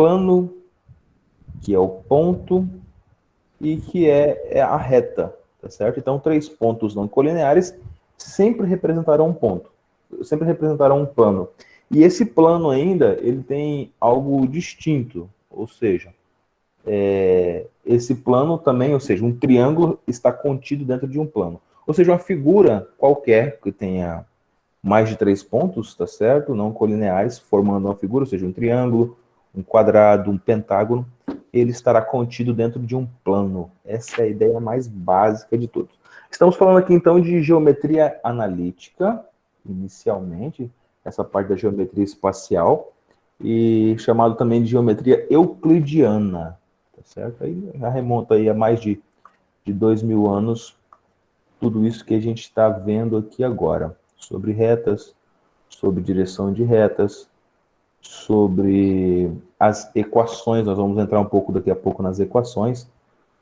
plano, que é o ponto, e que é a reta, tá certo? Então, 3 pontos não colineares sempre representarão um ponto, sempre representarão um plano. E esse plano ainda, ele tem algo distinto, ou seja, esse plano também, ou seja, um triângulo está contido dentro de um plano. Ou seja, uma figura qualquer que tenha mais de 3 pontos, tá certo? Não colineares, formando uma figura, ou seja, um triângulo, um quadrado, um pentágono, ele estará contido dentro de um plano. Essa é a ideia mais básica de todos. Estamos falando aqui, então, de geometria analítica, inicialmente, essa parte da geometria espacial, e chamado também de geometria euclidiana, tá certo? Aí já remonta aí a mais de 2.000 anos, tudo isso que a gente está vendo aqui agora, sobre retas, sobre direção de retas, sobre as equações, nós vamos entrar um pouco daqui a pouco nas equações,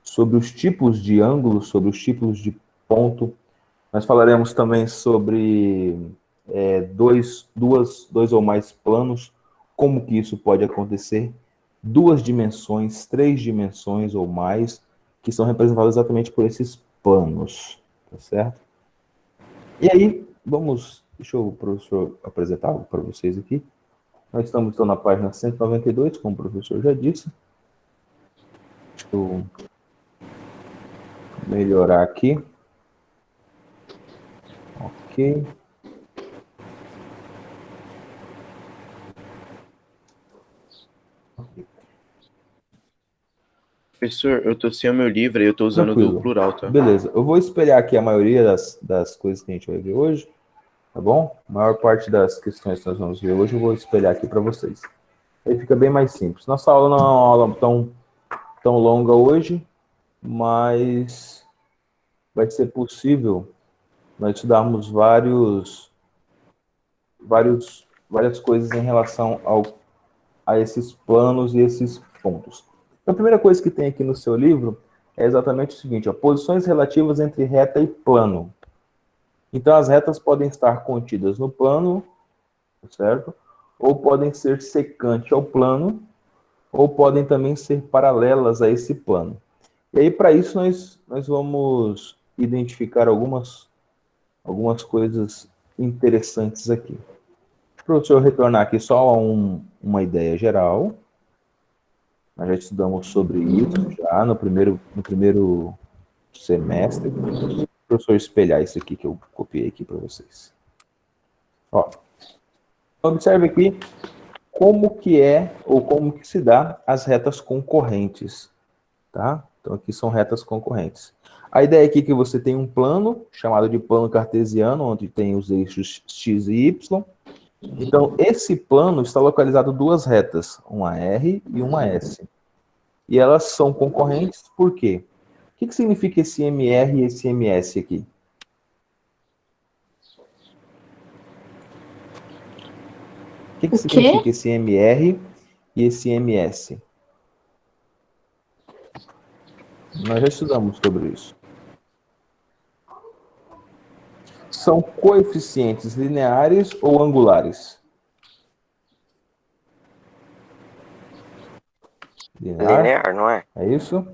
sobre os tipos de ângulos, sobre os tipos de ponto. Nós falaremos também sobre dois ou mais planos, como que isso pode acontecer, 2 dimensões, 3 dimensões ou mais, que são representadas exatamente por esses planos, tá certo? E aí, deixa o professor apresentar algo para vocês aqui. Nós estamos então na página 192, como o professor já disse. Deixa eu melhorar aqui. Ok. Professor, eu tô sem o meu livro e eu tô usando do Tranquilo. plural, tá? Beleza. Eu vou espelhar aqui a maioria das coisas que a gente vai ver hoje, tá bom? A maior parte das questões que nós vamos ver hoje eu vou espelhar aqui para vocês. Aí fica bem mais simples. Nossa aula não é uma aula tão longa hoje, mas vai ser possível nós estudarmos várias coisas em relação a esses planos e esses pontos. Então, a primeira coisa que tem aqui no seu livro é exatamente o seguinte, ó, posições relativas entre reta e plano. Então, as retas podem estar contidas no plano, certo? Ou podem ser secante ao plano, ou podem também ser paralelas a esse plano. E aí, para isso, nós vamos identificar algumas coisas interessantes aqui. Para o senhor retornar aqui só a uma ideia geral, nós já estudamos sobre isso já no primeiro semestre. O professor espelhar isso aqui que eu copiei aqui para vocês. Ó, observe aqui como que é ou como que se dá as retas concorrentes, tá? Então aqui são retas concorrentes. A ideia aqui é que você tem um plano chamado de plano cartesiano, onde tem os eixos x e y. Então esse plano está localizado 2 retas, uma R e uma S. E elas são concorrentes por quê? O que significa esse MR e esse MS aqui? O que significa esse MR e esse MS? Nós já estudamos sobre isso. São coeficientes lineares ou angulares? Linear, não é? É isso?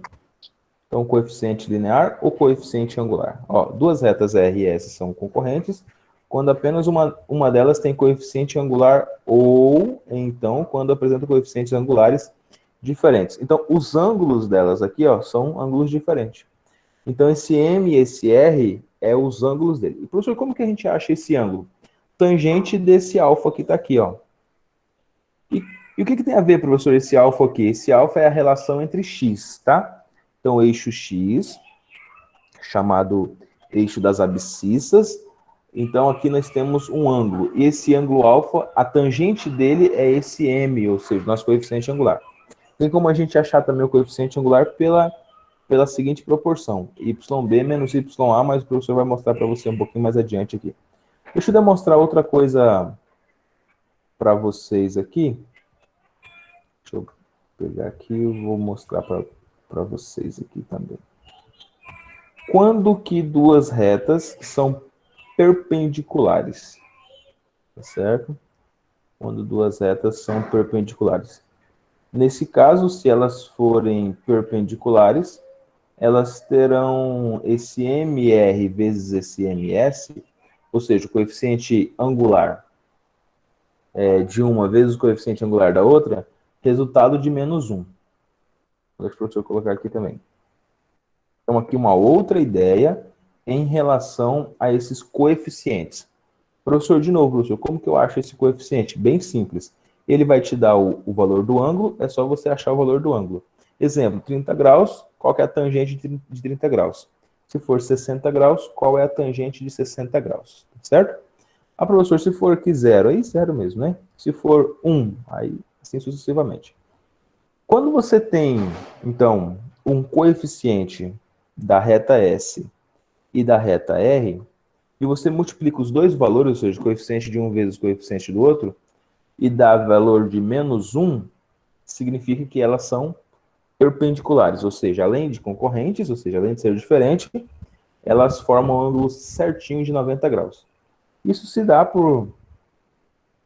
Então, coeficiente linear ou coeficiente angular? Ó, 2 retas R e S são concorrentes quando apenas uma delas tem coeficiente angular ou, então, quando apresenta coeficientes angulares diferentes. Então, os ângulos delas aqui, ó, são ângulos diferentes. Então, esse M e esse R é os ângulos dele. E, professor, como que a gente acha esse ângulo? Tangente desse alfa que está aqui, ó. E o que tem a ver, professor, esse alfa aqui? Esse alfa é a relação entre x, tá? Então, o eixo x, chamado eixo das abscissas. Então, aqui nós temos um ângulo. E esse ângulo alfa, a tangente dele é esse m, ou seja, nosso coeficiente angular. Tem como a gente achar também o coeficiente angular pela seguinte proporção, YB menos YA, mas o professor vai mostrar para você um pouquinho mais adiante aqui. Deixa eu demonstrar outra coisa para vocês aqui. Deixa eu pegar aqui e vou mostrar para vocês aqui também. Quando que 2 retas são perpendiculares? Tá certo? Quando 2 retas são perpendiculares. Nesse caso, se elas forem perpendiculares, elas terão esse MR vezes esse MS, ou seja, o coeficiente angular de uma vezes o coeficiente angular da outra, resultado de -1. Deixa o professor colocar aqui também. Então, aqui uma outra ideia em relação a esses coeficientes. Professor, de novo, professor, como que eu acho esse coeficiente? Bem simples. Ele vai te dar o valor do ângulo, é só você achar o valor do ângulo. Exemplo, 30 graus, qual que é a tangente de 30 graus? Se for 60 graus, qual é a tangente de 60 graus? Certo? Ah, professor, se for aqui 0, aí 0 mesmo, né? Se for 1, aí assim sucessivamente. Quando você tem, então, um coeficiente da reta S e da reta R, e você multiplica os dois valores, ou seja, o coeficiente de um vezes o coeficiente do outro, e dá valor de -1, significa que elas são perpendiculares, ou seja, além de concorrentes, ou seja, além de ser diferentes, elas formam um ângulo certinho de 90 graus. Isso se dá por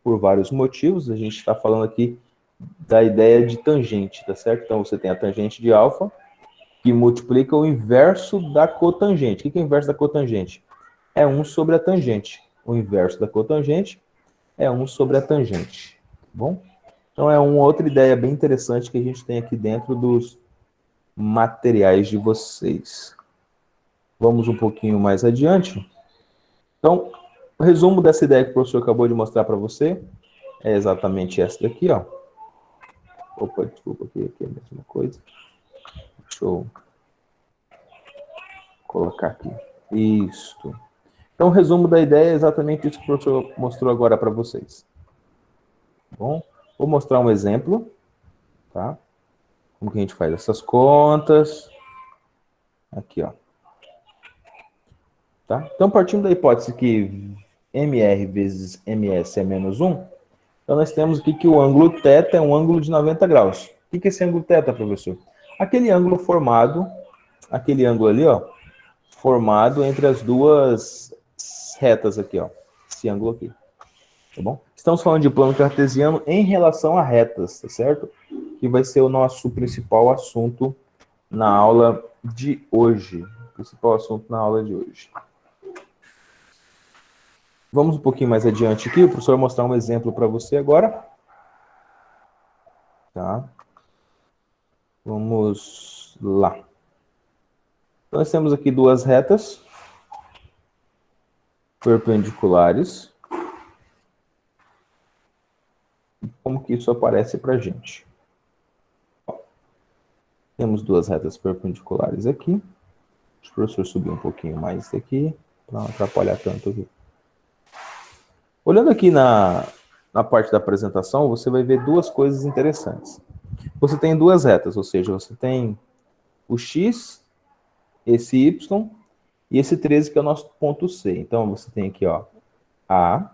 vários motivos, a gente está falando aqui da ideia de tangente, tá certo? Então, você tem a tangente de alfa, que multiplica o inverso da cotangente. O que é o inverso da cotangente? É 1 sobre a tangente. O inverso da cotangente é 1 sobre a tangente. Tá bom? Então, é uma outra ideia bem interessante que a gente tem aqui dentro dos materiais de vocês. Vamos um pouquinho mais adiante. Então, o resumo dessa ideia que o professor acabou de mostrar para você é exatamente essa daqui, ó. Opa, desculpa, aqui é a mesma coisa. Deixa eu colocar aqui. Isto. Então, o resumo da ideia é exatamente isso que o professor mostrou agora para vocês. Bom, vou mostrar um exemplo, tá? Como que a gente faz essas contas. Aqui, ó. Tá? Então, partindo da hipótese que MR vezes MS é -1, então nós temos aqui que o ângulo θ é um ângulo de 90 graus. O que é esse ângulo θ, professor? Aquele ângulo formado, aquele ângulo ali, ó, formado entre as duas retas aqui, ó. Esse ângulo aqui. Tá bom? Estamos falando de plano cartesiano em relação a retas, tá certo? Que vai ser o nosso principal assunto na aula de hoje. Principal assunto na aula de hoje. Vamos um pouquinho mais adiante aqui. O professor vai mostrar um exemplo para você agora. Tá? Vamos lá. Então, nós temos aqui duas retas perpendiculares. Como que isso aparece para a gente? Temos duas retas perpendiculares aqui. Deixa o professor subir um pouquinho mais aqui, para não atrapalhar tanto aqui. Olhando aqui na parte da apresentação, você vai ver duas coisas interessantes. Você tem duas retas, ou seja, você tem o x, esse y, e esse 13 que é o nosso ponto C. Então, você tem aqui, ó, A,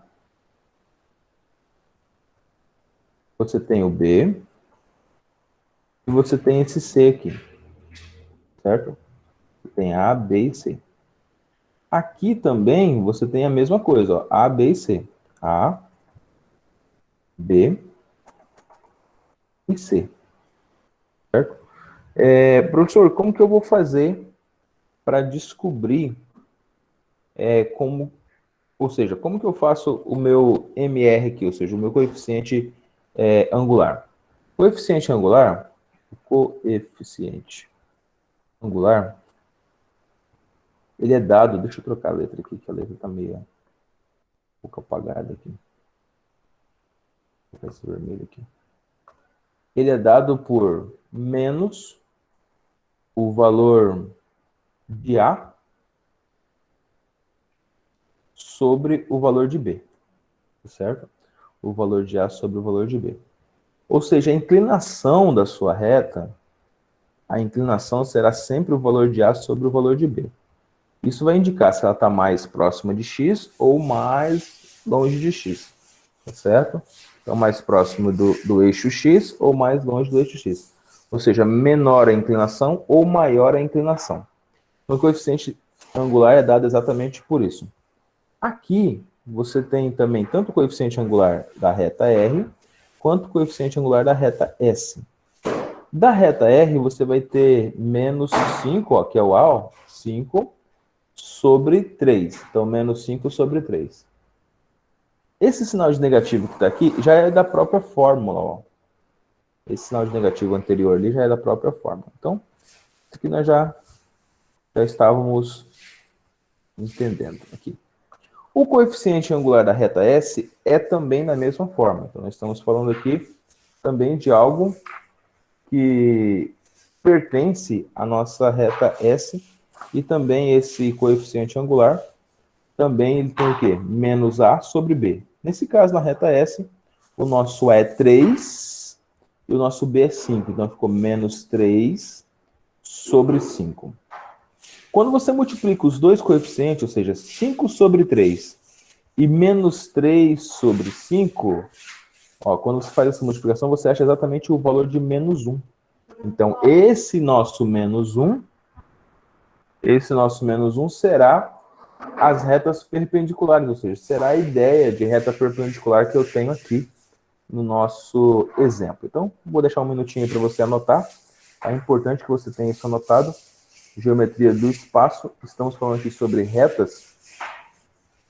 você tem o B, e você tem esse C aqui, certo? Você tem A, B e C. Aqui também você tem a mesma coisa, ó, A, B e C. A, B e C. Certo? Professor, como que eu vou fazer para descobrir como que eu faço o meu MR aqui, ou seja, o meu coeficiente angular? Coeficiente angular, ele é dado, deixa eu trocar a letra aqui, que a letra está meio um pouco apagada aqui. Vou colocar esse vermelho aqui. Ele é dado por menos o valor de A sobre o valor de B, certo? O valor de A sobre o valor de B. Ou seja, a inclinação da sua reta, a inclinação será sempre o valor de A sobre o valor de B. Isso vai indicar se ela está mais próxima de X ou mais longe de X, tá certo? Então, mais próximo do eixo X ou mais longe do eixo X. Ou seja, menor a inclinação ou maior a inclinação. Então, o coeficiente angular é dado exatamente por isso. Aqui, você tem também tanto o coeficiente angular da reta R, quanto o coeficiente angular da reta S. Da reta R, você vai ter menos 5, ó, que é o A, ó, 5 sobre 3. Então, menos 5 sobre 3. Esse sinal de negativo que está aqui já é da própria fórmula, ó. Esse sinal de negativo anterior ali já é da própria fórmula. Então, isso aqui nós já estávamos entendendo aqui. O coeficiente angular da reta S é também da mesma forma. Então, nós estamos falando aqui também de algo que pertence à nossa reta S, e também esse coeficiente angular, também ele tem o quê? Menos A sobre B. Nesse caso, na reta S, o nosso A é 3 e o nosso B é 5. Então, ficou menos 3 sobre 5. Quando você multiplica os dois coeficientes, ou seja, 5 sobre 3 e menos 3 sobre 5, ó, quando você faz essa multiplicação, você acha exatamente o valor de menos 1. Então, esse nosso menos 1 será as retas perpendiculares, ou seja, será a ideia de reta perpendicular que eu tenho aqui no nosso exemplo. Então, vou deixar um minutinho para você anotar. É importante que você tenha isso anotado. Geometria do espaço. Estamos falando aqui sobre retas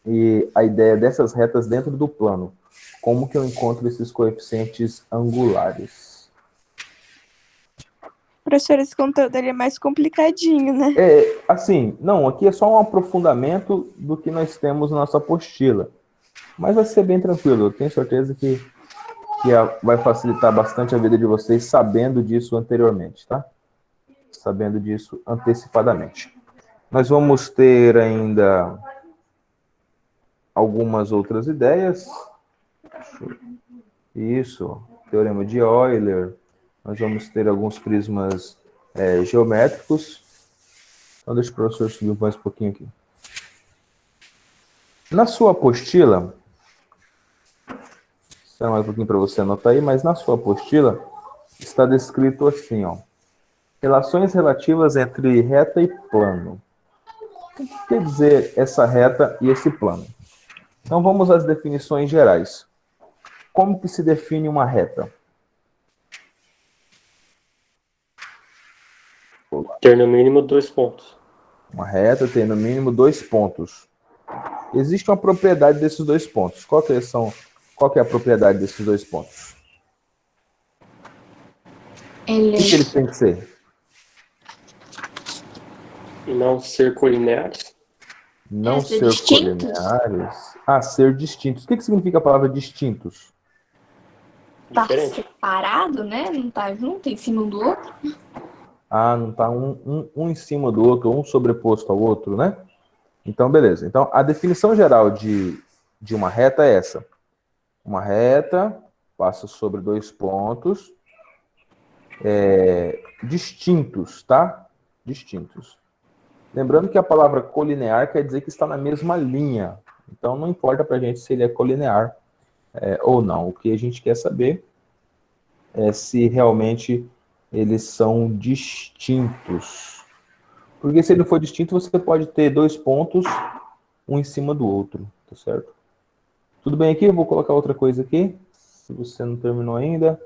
e a ideia dessas retas dentro do plano. Como que eu encontro esses coeficientes angulares? Professor, esse conteúdo ele é mais complicadinho, né? Assim, não, aqui é só um aprofundamento do que nós temos na nossa apostila. Mas vai ser bem tranquilo, eu tenho certeza que vai facilitar bastante a vida de vocês sabendo disso anteriormente, tá? Sabendo disso antecipadamente. Nós vamos ter ainda algumas outras ideias. Isso, teorema de Euler. Nós vamos ter alguns prismas geométricos. Então, deixa o professor subir mais um pouquinho aqui. Na sua apostila, só mais um pouquinho para você anotar aí, mas na sua apostila está descrito assim, ó. Relações relativas entre reta e plano. O que quer dizer essa reta e esse plano? Então, vamos às definições gerais. Como que se define uma reta? Ter no mínimo 2 pontos. Uma reta tem no mínimo 2 pontos. Existe uma propriedade desses 2 pontos. Qual que é a propriedade desses 2 pontos? O que eles têm que ser? Não ser colineares. Não ser distintos? colineares. Ah, ser distintos. O que significa a palavra distintos? Tá Diferente. separado, né? Não tá junto, em cima um do outro. Ah, não está um em cima do outro, um sobreposto ao outro, né? Então, beleza. Então, a definição geral de uma reta é essa. Uma reta passa sobre 2 pontos distintos, tá? Distintos. Lembrando que a palavra colinear quer dizer que está na mesma linha. Então, não importa para a gente se ele é colinear ou não. O que a gente quer saber é se realmente eles são distintos. Porque se ele for distinto, você pode ter 2 pontos, um em cima do outro, tá certo? Tudo bem aqui? Eu vou colocar outra coisa aqui. Se você não terminou ainda,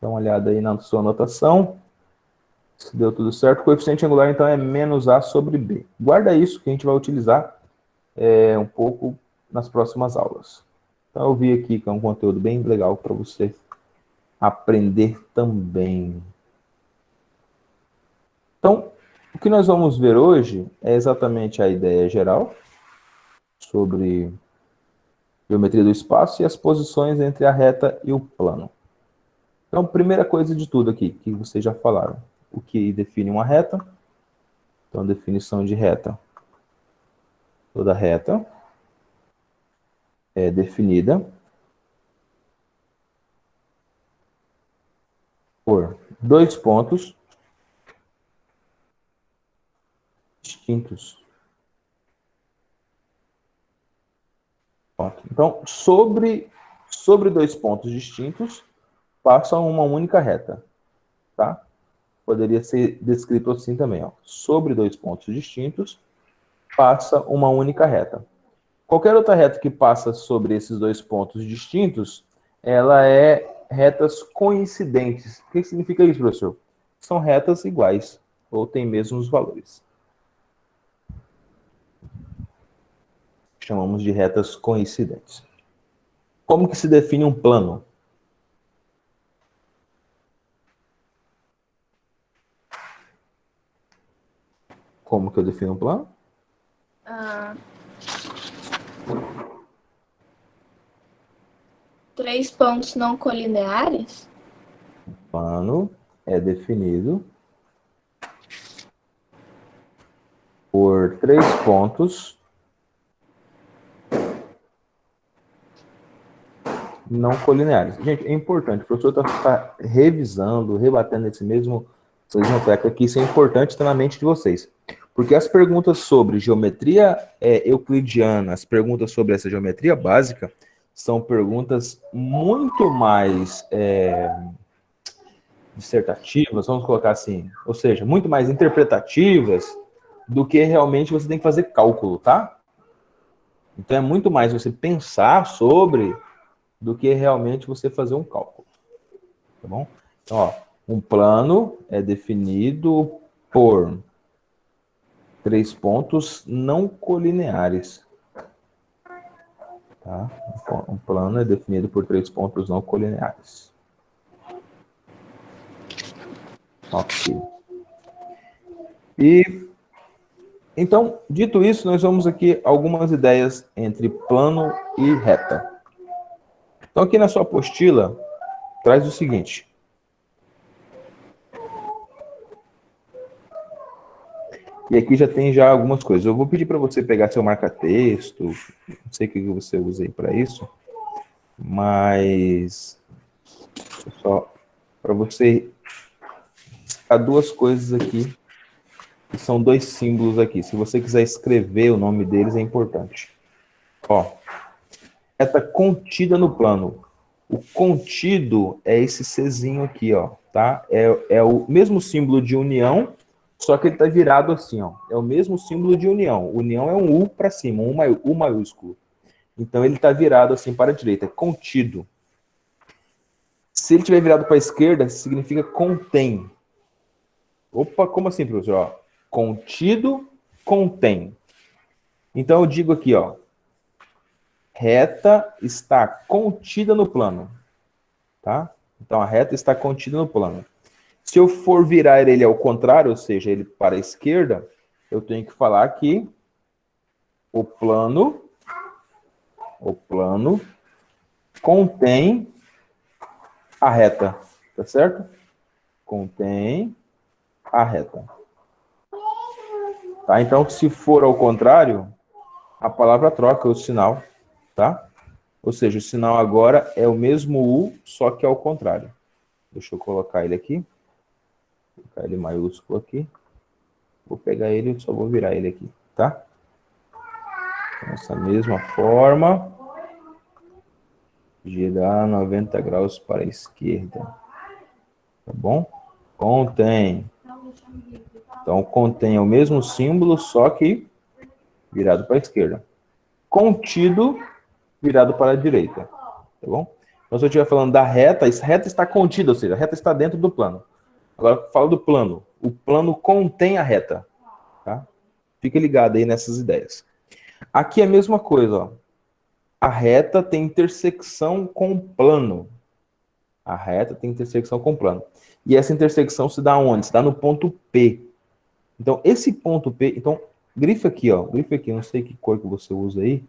dá uma olhada aí na sua anotação. Se deu tudo certo. O coeficiente angular, então, é menos A sobre B. Guarda isso que a gente vai utilizar um pouco nas próximas aulas. Então, eu vi aqui que é um conteúdo bem legal para você aprender também. Então, o que nós vamos ver hoje é exatamente a ideia geral sobre geometria do espaço e as posições entre a reta e o plano. Então, primeira coisa de tudo aqui, que vocês já falaram. O que define uma reta? Então, definição de reta. Toda reta é definida por 2 pontos distintos. Então, sobre 2 pontos distintos, passa uma única reta, tá? Poderia ser descrito assim também, ó. Sobre 2 pontos distintos, passa uma única reta. Qualquer outra reta que passa sobre esses 2 pontos distintos, ela é retas coincidentes. O que significa isso, professor? São retas iguais, ou têm mesmos valores. Chamamos de retas coincidentes. Como que se define um plano? Como que eu defino um plano? Três pontos não colineares? O plano é definido por 3 pontos não colineares. Gente, é importante, o professor está revisando, rebatendo essa mesma tecla aqui, isso é importante estar na mente de vocês. Porque as perguntas sobre geometria euclidiana, as perguntas sobre essa geometria básica, são perguntas muito mais dissertativas, vamos colocar assim, ou seja, muito mais interpretativas do que realmente você tem que fazer cálculo, tá? Então é muito mais você pensar sobre do que realmente você fazer um cálculo, tá bom? Então, ó, um plano é definido por 3 pontos não colineares. Tá? Um plano é definido por 3 pontos não colineares. Ok. E, então, dito isso, nós vamos aqui algumas ideias entre plano e reta. Então, aqui na sua apostila, traz o seguinte. E aqui já tem algumas coisas. Eu vou pedir para você pegar seu marca-texto, não sei o que você usa aí para isso, mas só para você citar 2 coisas aqui, que são 2 símbolos aqui. Se você quiser escrever o nome deles, é importante. Ó, reta contida no plano. O contido é esse Czinho aqui, ó, tá? É o mesmo símbolo de união, só que ele está virado assim, ó. É o mesmo símbolo de união. União é um U para cima, um U maiúsculo. Então ele está virado assim para a direita, é contido. Se ele estiver virado para a esquerda, significa contém. Opa, como assim, professor? Ó, contido, contém. Então eu digo aqui, ó. Reta está contida no plano. Tá? Então a reta está contida no plano. Se eu for virar ele ao contrário, ou seja, ele para a esquerda, eu tenho que falar que o plano contém a reta, tá certo? Contém a reta. Tá? Então, se for ao contrário, a palavra troca o sinal, tá? Ou seja, o sinal agora é o mesmo U, só que ao contrário. Deixa eu colocar ele aqui. Vou colocar ele maiúsculo aqui. Vou pegar ele e só vou virar ele aqui, tá? Dessa mesma forma. Girar 90 graus para a esquerda. Tá bom? Contém. Então, contém é o mesmo símbolo, só que virado para a esquerda. Contido, virado para a direita. Tá bom? Então, se eu estiver falando da reta, essa reta está contida, ou seja, a reta está dentro do plano. Agora, falo do plano. O plano contém a reta. Tá? Fica ligado aí nessas ideias. Aqui é a mesma coisa, ó. A reta tem intersecção com o plano. A reta tem intersecção com o plano. E essa intersecção se dá onde? Se dá no ponto P. Então, esse ponto P... Então, grifa aqui, ó. Grifa aqui. Não sei que cor que você usa aí,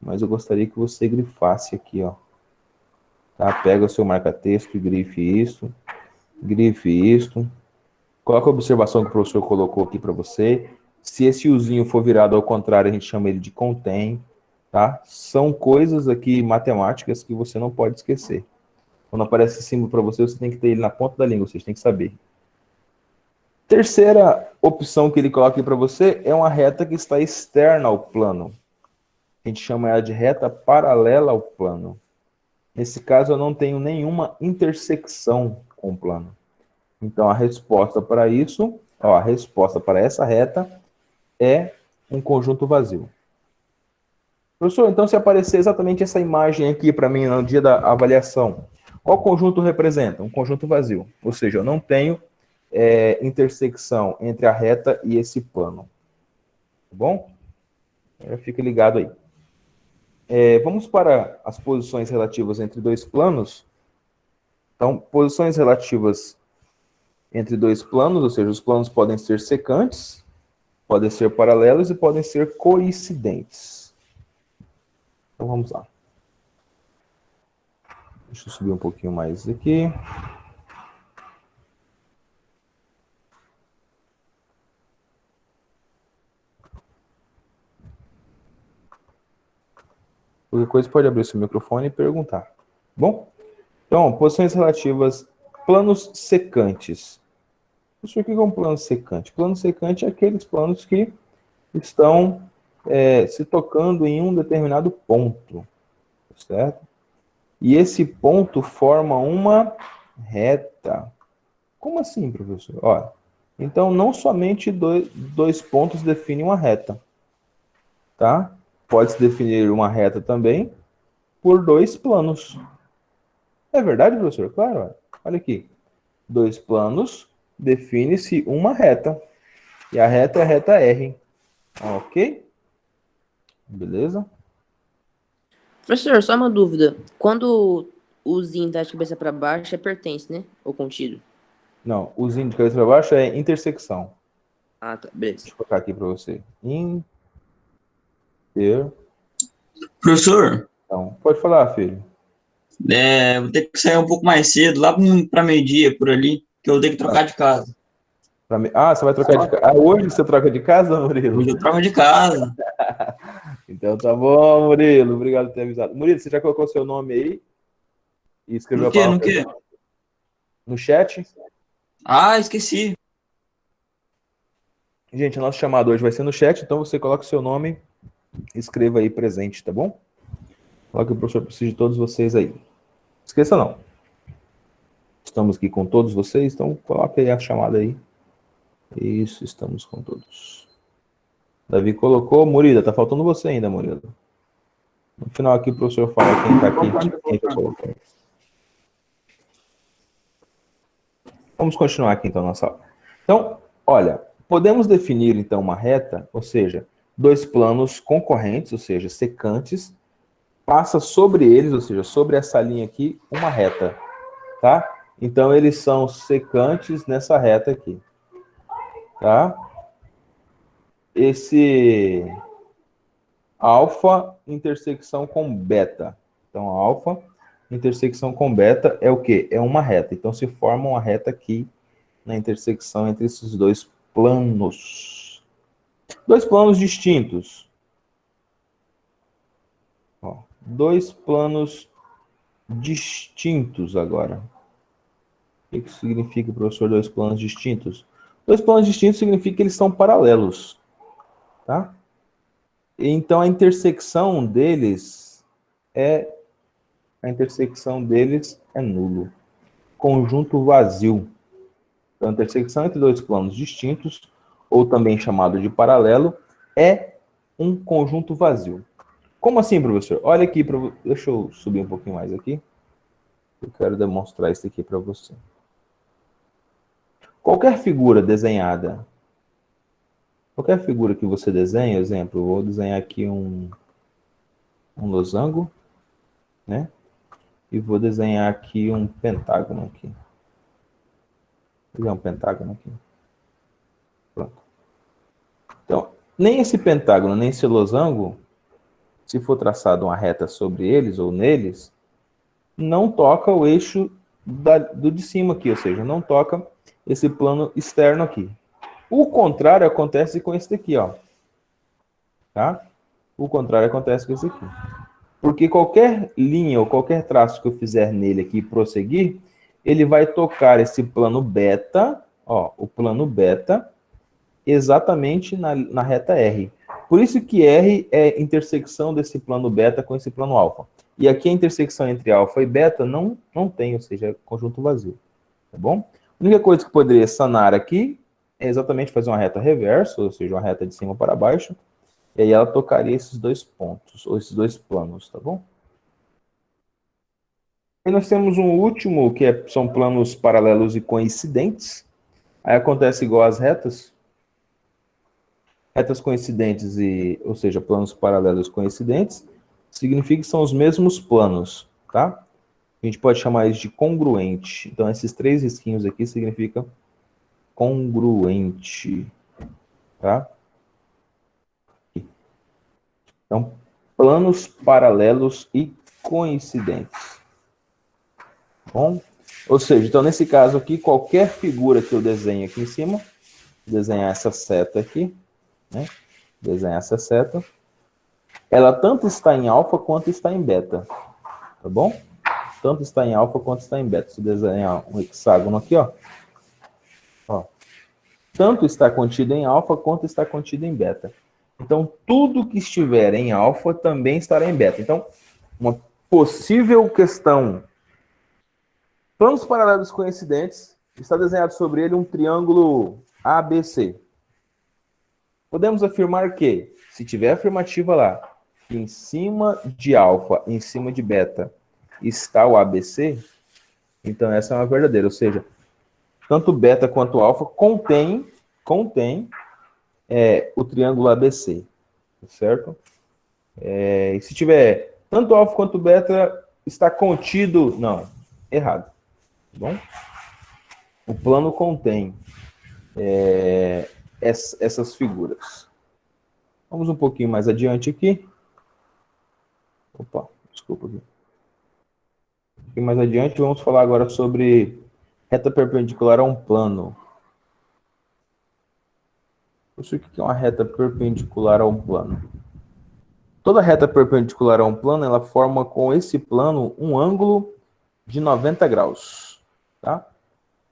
mas eu gostaria que você grifasse aqui, ó. Tá? Pega o seu marca-texto e grife isso. Grife isto. Coloca a observação que o professor colocou aqui para você. Se esse uzinho for virado ao contrário, a gente chama ele de contém. Tá? São coisas aqui matemáticas que você não pode esquecer. Quando aparece esse símbolo para você, você tem que ter ele na ponta da língua, vocês têm que saber. Terceira opção que ele coloca aqui para você é uma reta que está externa ao plano. A gente chama ela de reta paralela ao plano. Nesse caso, eu não tenho nenhuma intersecção com o plano. Então, a resposta para isso, ó, a resposta para essa reta é um conjunto vazio. Professor, então se aparecer exatamente essa imagem aqui para mim no dia da avaliação, qual conjunto representa? Um conjunto vazio. Ou seja, eu não tenho intersecção entre a reta e esse plano. Tá bom? Fica ligado aí. Vamos para as posições relativas entre dois planos. Então, posições relativas entre dois planos, ou seja, os planos podem ser secantes, podem ser paralelos e podem ser coincidentes. Então, vamos lá. Deixa eu subir um pouquinho mais aqui. Qualquer coisa pode abrir seu microfone e perguntar. Bom? Então, posições relativas, planos secantes. Professor, o que é um plano secante? Plano secante é aqueles planos que estão se tocando em um determinado ponto, certo? E esse ponto forma uma reta. Como assim, professor? Olha, então, não somente dois pontos definem uma reta, tá? Pode-se definir uma reta também por dois planos. É verdade, professor? Claro. Olha aqui. Dois planos define-se uma reta. E a reta é a reta R. Ok? Beleza? Professor, só uma dúvida. Quando o zinho tá de cabeça para baixo, é pertence, né? Ou contido? Não, o zinho de cabeça para baixo é intersecção. Ah, tá. Beleza. Deixa eu colocar aqui para você. Professor, Então, pode falar, filho. vou ter que sair um pouco mais cedo, lá para meio-dia, por ali, que eu vou ter que trocar de casa. Você vai trocar de casa. Ah, hoje você troca de casa, Murilo? Hoje eu troco de casa. Então tá bom, Murilo. Obrigado por ter avisado. Murilo, você já colocou seu nome aí? E escreveu a palavra No quê? no chat? Ah, esqueci. Gente, a nossa chamada hoje vai ser no chat, então você coloca o seu nome e escreva aí presente, tá bom? Coloque o professor precisa de todos vocês aí. Esqueça não. Estamos aqui com todos vocês, então coloque aí a chamada aí. Isso, estamos com todos. Davi colocou. Murilo, tá faltando você ainda, Murilo. No final aqui o professor fala quem tá aqui. Quem tá colocando. Vamos continuar aqui então nossa aula. Então, olha, podemos definir então uma reta, ou seja, dois planos concorrentes, ou seja, secantes, passa sobre eles, ou seja, sobre essa linha aqui, uma reta, tá? Então, eles são secantes nessa reta aqui, tá? Esse alfa intersecção com beta. Então, alfa intersecção com beta é o quê? É uma reta. Então, se forma uma reta aqui na intersecção entre esses dois planos. Dois planos distintos. Ó, dois planos distintos agora. O que significa, professor, dois planos distintos? Dois planos distintos significa que eles são paralelos. Tá? Então, a intersecção deles é nulo. Conjunto vazio. Então, a intersecção entre dois planos distintos, ou também chamado de paralelo, é um conjunto vazio. Como assim, professor? Olha aqui, deixa eu subir um pouquinho mais aqui. Eu quero demonstrar isso aqui para você. Qualquer figura desenhada, qualquer figura que você desenhe, exemplo, eu vou desenhar aqui um losango, né? E vou desenhar aqui um pentágono aqui. Vou desenhar um pentágono aqui. Pronto. Então, nem esse pentágono, nem esse losango, se for traçado uma reta sobre eles ou neles, não toca o eixo do de cima aqui, ou seja, não toca esse plano externo aqui. O contrário acontece com esse daqui, ó. Tá? O contrário acontece com esse aqui. Porque qualquer linha ou qualquer traço que eu fizer nele aqui e prosseguir, ele vai tocar esse plano beta, ó, o plano beta, exatamente na reta R. Por isso que R é intersecção desse plano beta com esse plano alfa. E aqui a intersecção entre alfa e beta não tem, ou seja, é conjunto vazio. Tá bom? A única coisa que poderia sanar aqui é exatamente fazer uma reta reversa, ou seja, uma reta de cima para baixo, E aí ela tocaria esses dois pontos, ou esses dois planos, tá bom? E nós temos um último, são planos paralelos e coincidentes. Aí acontece igual às retas. Retas coincidentes, ou seja, planos paralelos coincidentes, significa que são os mesmos planos, tá? A gente pode chamar isso de congruente. Então, esses três risquinhos aqui significam congruente, tá? Então, planos paralelos e coincidentes. Bom? Ou seja, então nesse caso aqui, qualquer figura que eu desenhe aqui em cima, desenhar essa seta aqui, né? Desenhar essa seta, ela tanto está em alfa quanto está em beta, tá bom? Tanto está em alfa quanto está em beta. Se eu desenhar um hexágono aqui, ó, tanto está contido em alfa quanto está contido em beta. Então, tudo que estiver em alfa também estará em beta. Então, uma possível questão: planos paralelos coincidentes, está desenhado sobre ele um triângulo ABC. Podemos afirmar que, se tiver afirmativa lá, que em cima de alfa, em cima de beta, está o ABC, então essa é uma verdadeira. Ou seja, tanto beta quanto alfa contém o triângulo ABC, certo? E se tiver tanto alfa quanto beta, está contido... Não, errado. Tá bom? O plano contém essas figuras. Vamos um pouquinho mais adiante aqui. Opa, desculpa aqui. Um pouquinho mais adiante, vamos falar agora sobre reta perpendicular a um plano. O que é uma reta perpendicular a um plano? Toda reta perpendicular a um plano, ela forma com esse plano um ângulo de 90 graus, tá?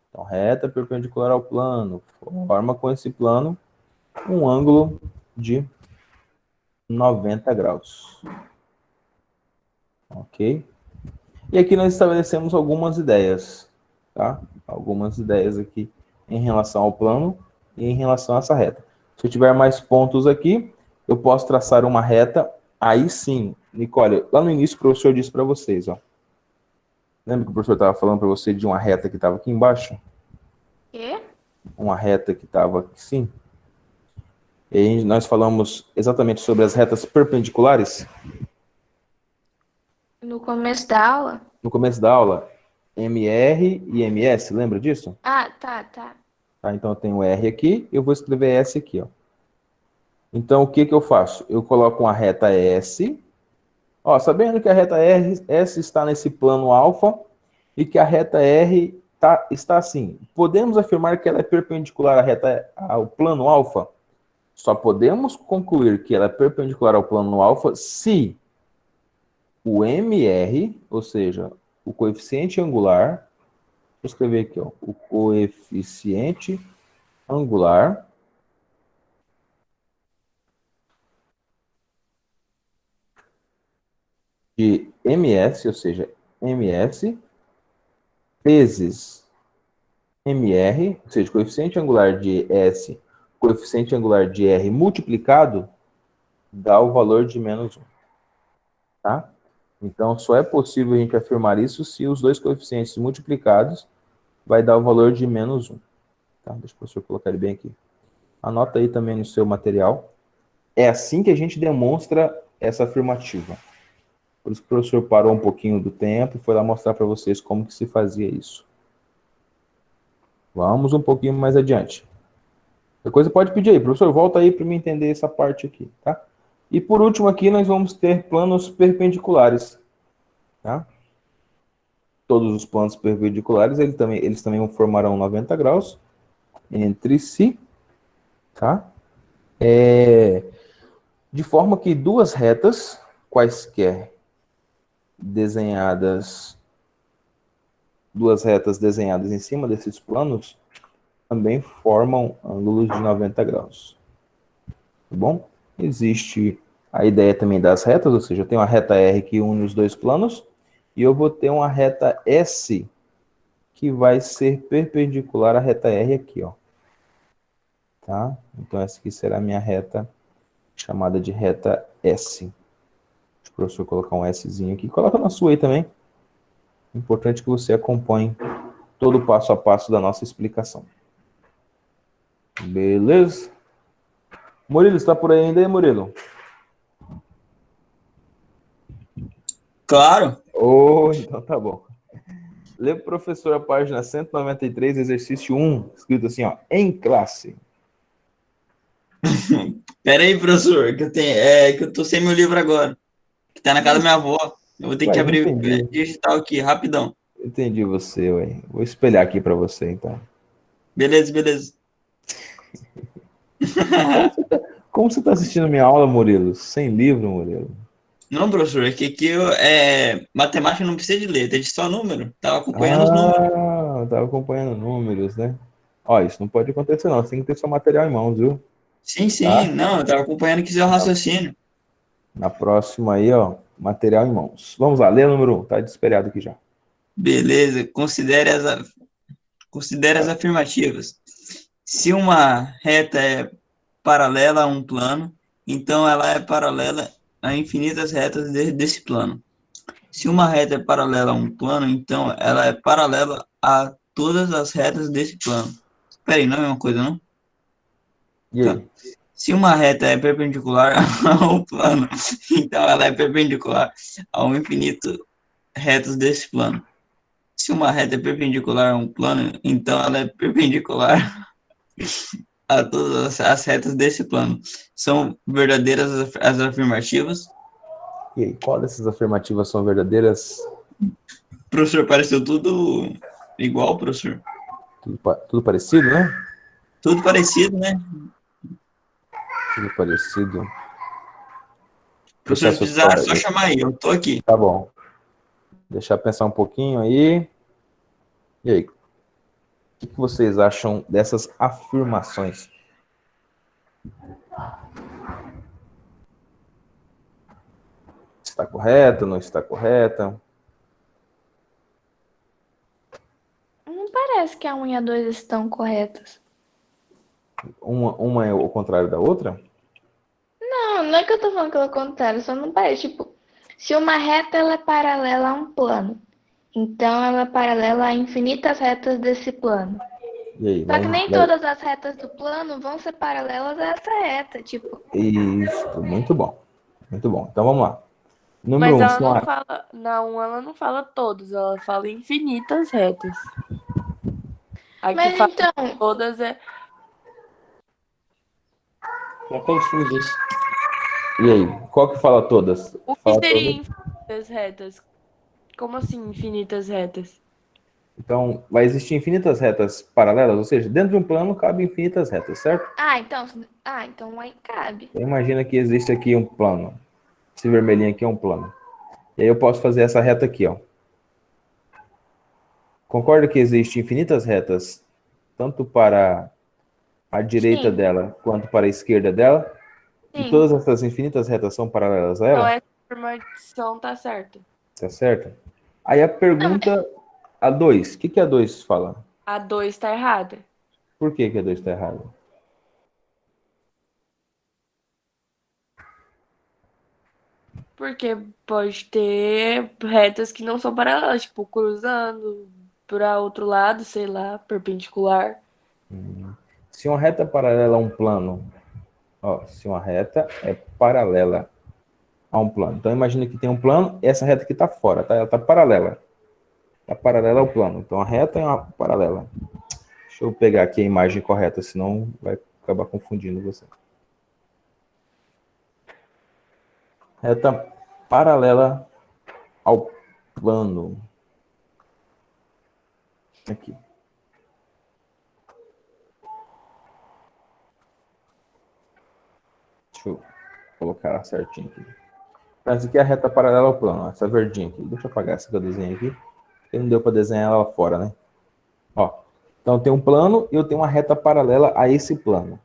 Então, reta perpendicular ao plano, forma com esse plano um ângulo de 90 graus. Ok? E aqui nós estabelecemos algumas ideias, tá? Algumas ideias aqui em relação ao plano e em relação a essa reta. Se eu tiver mais pontos aqui, eu posso traçar uma reta. Aí sim, Nicole, lá no início o professor disse para vocês, ó. Lembra que o professor estava falando para você de uma reta que estava aqui embaixo? Quê? Uma reta que estava aqui, sim. E aí nós falamos exatamente sobre as retas perpendiculares. No começo da aula? No começo da aula, MR e MS, lembra disso? Ah, tá. Tá, então eu tenho R aqui, eu vou escrever S aqui, ó. Então, o que eu faço? Eu coloco uma reta S. Ó, sabendo que a reta S está nesse plano alfa e que a reta R está assim. Podemos afirmar que ela é perpendicular à reta, ao plano alfa? Só podemos concluir que ela é perpendicular ao plano alfa se o MR, ou seja, o coeficiente angular, vou escrever aqui, ó, o coeficiente angular de MS, ou seja, MS, vezes MR, ou seja, coeficiente angular de S, coeficiente angular de R multiplicado, dá o valor de menos 1. Tá? Então, só é possível a gente afirmar isso se os dois coeficientes multiplicados vai dar o valor de menos 1. Tá? Deixa o professor colocar ele bem aqui. Anota aí também no seu material. É assim que a gente demonstra essa afirmativa. Por isso que o professor parou um pouquinho do tempo e foi lá mostrar para vocês como que se fazia isso. Vamos um pouquinho mais adiante. Qualquer coisa pode pedir aí, professor, volta aí para me entender essa parte aqui, tá? E por último aqui nós vamos ter planos perpendiculares, tá? Todos os planos perpendiculares, eles também formarão 90 graus entre si, tá? De forma que duas retas, quaisquer desenhadas em cima desses planos também formam ângulos de 90 graus. Tá bom? Existe a ideia também das retas, ou seja, eu tenho uma reta R que une os dois planos e eu vou ter uma reta S que vai ser perpendicular à reta R aqui, ó. Tá? Então essa aqui será a minha reta chamada de reta S. Deixa o professor colocar um Szinho aqui. Coloca na sua aí também. Importante que você acompanhe todo o passo a passo da nossa explicação. Beleza? Murilo, está por aí ainda, Murilo? Claro. Oh, então tá bom. Lê pro professor a página 193, exercício 1, escrito assim, ó, em classe. Pera aí, professor, que que eu tô sem meu livro agora. Que tá na casa da minha avó. Eu vou ter que Ué, abrir entendi. digital aqui, rapidão. Entendi você, ué. Vou espelhar aqui para você, então. Beleza, beleza. Como você tá assistindo minha aula, Murilo? Sem livro, Murilo? Não, professor, é que aqui matemática não precisa de letra, é de só número. Tava acompanhando os números. Ah, tava acompanhando números, né? Ó, isso não pode acontecer, não. Você tem que ter seu material em mãos, viu? Sim, sim, Tá? não, eu tava acompanhando aqui seu raciocínio. Na próxima aí, ó, material em mãos. Vamos lá, lê o número 1, tá desesperado aqui já. Beleza, considere as afirmativas. Se uma reta é paralela a um plano, então ela é paralela a infinitas retas desse plano. Se uma reta é paralela a um plano, então ela é paralela a todas as retas desse plano. Peraí, não é uma coisa, não? E Tá. aí? Se uma reta é perpendicular ao plano, então ela é perpendicular ao infinito retas desse plano. Se uma reta é perpendicular a um plano, então ela é perpendicular a todas as retas desse plano. São verdadeiras as afirmativas? E aí, qual dessas afirmativas são verdadeiras? Professor, pareceu tudo igual, professor. Tudo parecido, né? Tudo parecido, né? Tudo parecido. Professor, Deixar se seus precisar, é só colegas. chamar aí, eu tô aqui. Tá bom. Deixar pensar um pouquinho aí. E aí? O que vocês acham dessas afirmações? Está correta, não está correta? Não parece que a 1 e a 2 estão corretas. Uma é o contrário da outra? Não, não é que eu tô falando pelo contrário, só não parece. Tipo, se uma reta ela é paralela a um plano, então ela é paralela a infinitas retas desse plano. E aí? Só que nem todas as retas do plano vão ser paralelas a essa reta, tipo. Isso, muito bom. Muito bom. Então vamos lá. Número Mas 1, ela não fala. Não, ela não fala todos, ela fala infinitas retas. A que Mas fala então, todas é. Não confuso isso. E aí? Qual que fala todas? O que Fala seria todas? infinitas retas? Como assim infinitas retas? Então, vai existir infinitas retas paralelas, ou seja, dentro de um plano cabe infinitas retas, certo? então aí cabe. Então, imagina que existe aqui um plano. Esse vermelhinho aqui é um plano. E aí eu posso fazer essa reta aqui, ó. Concorda que existem infinitas retas, tanto para a direita Sim, dela quanto para a esquerda dela? E sim. todas essas infinitas retas são paralelas a Então ela? essa afirmação tá certa. Tá certo? Aí a pergunta a 2. O que a 2 fala? A 2 tá errada. Por que a 2 está errada? Porque pode ter retas que não são paralelas, tipo, cruzando para outro lado, sei lá, perpendicular. Se uma reta é paralela a um plano, ó, se uma reta é paralela a um plano. Então imagina que tem um plano e essa reta aqui está fora, tá? Ela está paralela. Está paralela ao plano. Então a reta é uma paralela. Deixa eu pegar aqui a imagem correta, senão vai acabar confundindo você. Reta paralela ao plano. Aqui. Deixa eu colocar certinho aqui. Essa aqui é a reta paralela ao plano, essa verdinha aqui. Deixa eu apagar essa que eu desenhei aqui. Porque não deu para desenhar ela fora, né? Ó, então tem um plano e eu tenho uma reta paralela a esse plano.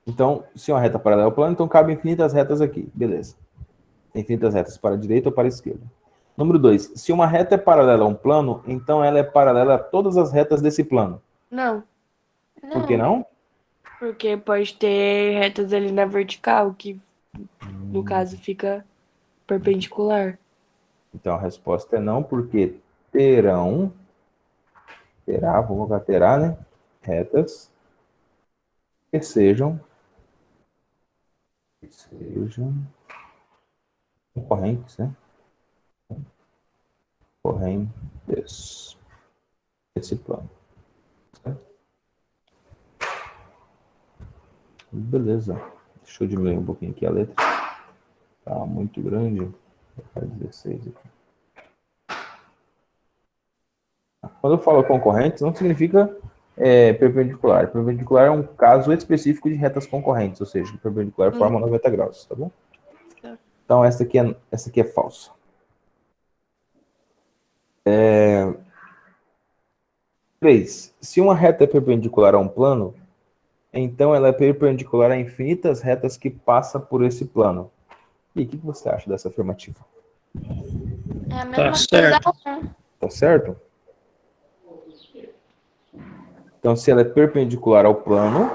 Então, se uma reta paralela ao plano, então cabe infinitas retas aqui. Beleza. Infinitas retas para a direita ou para a esquerda. Número 2. Se uma reta é paralela a um plano, então ela é paralela a todas as retas desse plano. Não. Por que não? Porque pode ter retas ali na vertical, que no caso fica perpendicular. Então a resposta é não, porque vamos colocar terá, né? Retas que sejam concorrentes, né? Correntes desse plano. Certo? Beleza. Deixa eu diminuir um pouquinho aqui a letra. Tá muito grande. Vou colocar 16 aqui. Quando eu falo concorrentes, não significa perpendicular. Perpendicular é um caso específico de retas concorrentes, ou seja, perpendicular forma 90 graus, tá bom? Então, essa aqui é falsa. 3. Se uma reta é perpendicular a um plano, então ela é perpendicular a infinitas retas que passam por esse plano. E o que você acha dessa afirmativa? É a Tá mesma coisa certo. da 1. Tá certo? Então, se ela é perpendicular ao plano,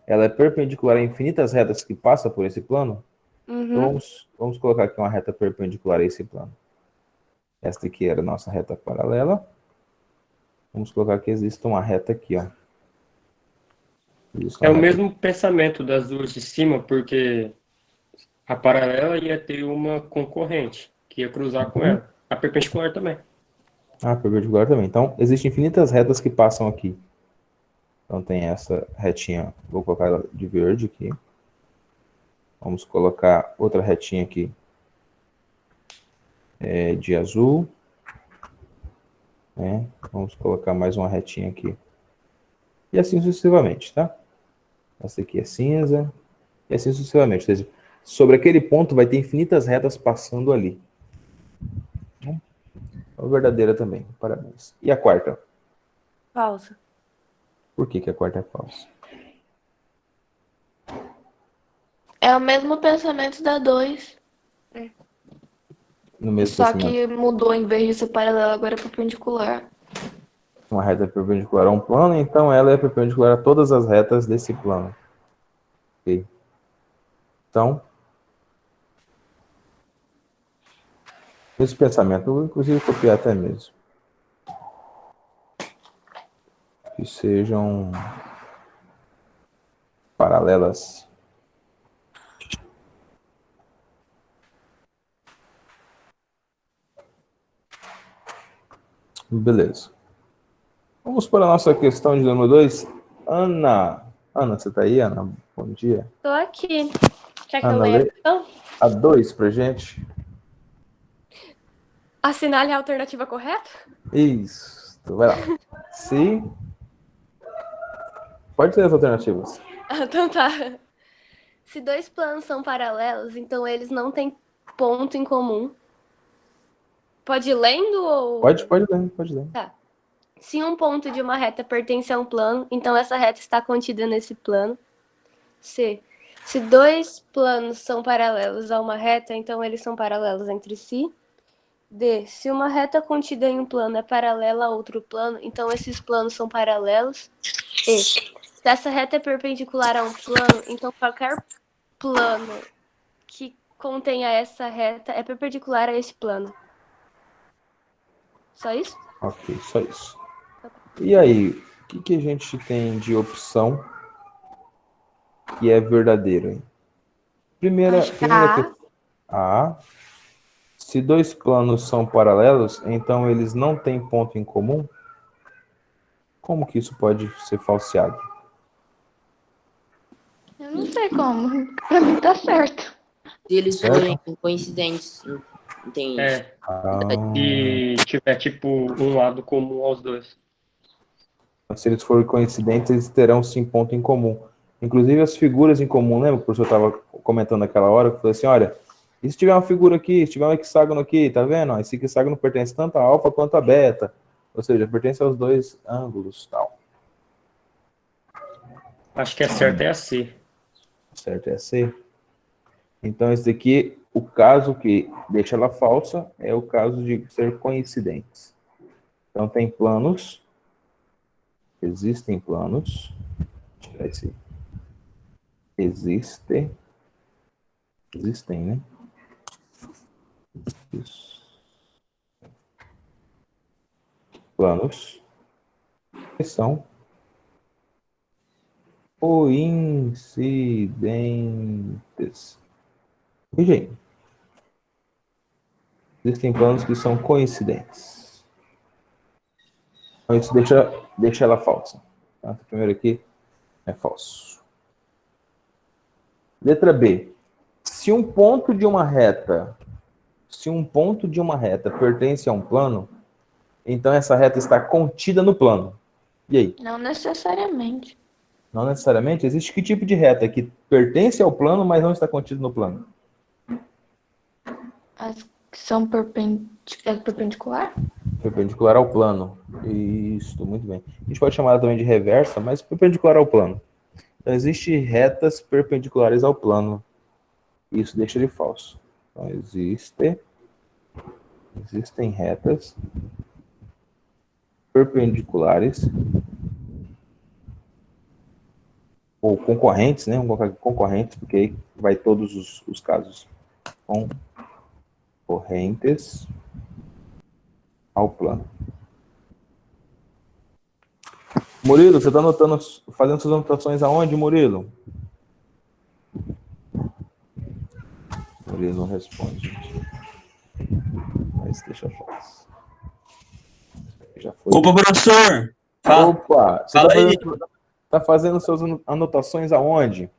ela é perpendicular a infinitas retas que passam por esse plano. Então, vamos colocar aqui uma reta perpendicular a esse plano. Esta aqui era a nossa reta paralela. Vamos colocar que existe uma reta aqui, ó. É o mesmo pensamento das duas de cima, porque a paralela ia ter uma concorrente, que ia cruzar com ela. A perpendicular também. Ah, perpendicular também. Então, existem infinitas retas que passam aqui. Então, tem essa retinha. Vou colocar ela de verde aqui. Vamos colocar outra retinha aqui de azul. Né? Vamos colocar mais uma retinha aqui. E assim sucessivamente, tá? Essa aqui é cinza. E assim sucessivamente. Ou seja, sobre aquele ponto vai ter infinitas retas passando ali. É verdadeira também. Parabéns. E a quarta? Falsa. Por que a quarta é falsa? É o mesmo pensamento da 2. No mesmo Só pensamento. que mudou, em vez de ser paralela, agora é perpendicular. Uma reta é perpendicular a um plano, então ela é perpendicular a todas as retas desse plano. Ok. Então, esse pensamento, eu vou inclusive copiar até mesmo. Que sejam paralelas. Beleza. Vamos para a nossa questão de número 2. Ana, você está aí, Ana? Bom dia. Tô aqui. Quer que Ana, eu leia a lê questão? a 2 pra gente. Assinale a alternativa correta? Isso. Vai lá. Se... Pode ser as alternativas. Então tá. Se dois planos são paralelos, então eles não têm ponto em comum. Pode ir lendo ou... Pode ler. Tá. Se um ponto de uma reta pertence a um plano, então essa reta está contida nesse plano. C. Se dois planos são paralelos a uma reta, então eles são paralelos entre si. D. Se uma reta contida em um plano é paralela a outro plano, então esses planos são paralelos. E. Se essa reta é perpendicular a um plano, então qualquer plano que contenha essa reta é perpendicular a esse plano. Só isso? Ok, só isso. E aí, o que a gente tem de opção que é verdadeiro? Hein? Primeira questão. A. Se dois planos são paralelos, então eles não têm ponto em comum? Como que isso pode ser falseado? Eu não sei como. Pra mim tá certo. Se eles Certo. forem coincidentes, não tem isso. E tiver, tipo, um lado comum aos dois. Se eles forem coincidentes, eles terão sim ponto em comum. Inclusive as figuras em comum, lembra que o professor estava comentando naquela hora, que falou assim, olha, e se tiver uma figura aqui, se tiver um hexágono aqui, tá vendo? Esse hexágono pertence tanto a alfa quanto a beta. Ou seja, pertence aos dois ângulos, tal. Acho que a certa é a C. Certo, é C. Então, esse daqui, o caso que deixa ela falsa é o caso de ser coincidentes. Então, tem planos, existem planos, vou tirar esse existem, né? Isso. Planos que são coincidentes. Corrigei. Existem planos que são coincidentes. Então, isso deixa ela falsa. Tá? Primeiro aqui é falso. Letra B. Se um ponto de uma reta pertence a um plano, então essa reta está contida no plano. E aí? Não necessariamente. Não necessariamente? Existe que tipo de reta que pertence ao plano, mas não está contida no plano? As que são perpendicular? Perpendicular ao plano. Isso, muito bem. A gente pode chamar ela também de reversa, mas perpendicular ao plano. Então, existem retas perpendiculares ao plano. Isso deixa ele falso. Então, existem retas perpendiculares ou concorrentes, né? Vamos colocar aqui concorrentes, porque aí vai todos os casos. Concorrentes ao plano. Murilo, você está fazendo suas anotações aonde, Murilo? Murilo não responde, gente. Mas deixa eu falar. Já foi. Opa, professor! Opa! Você Fala aí. tá fazendo suas anotações aonde?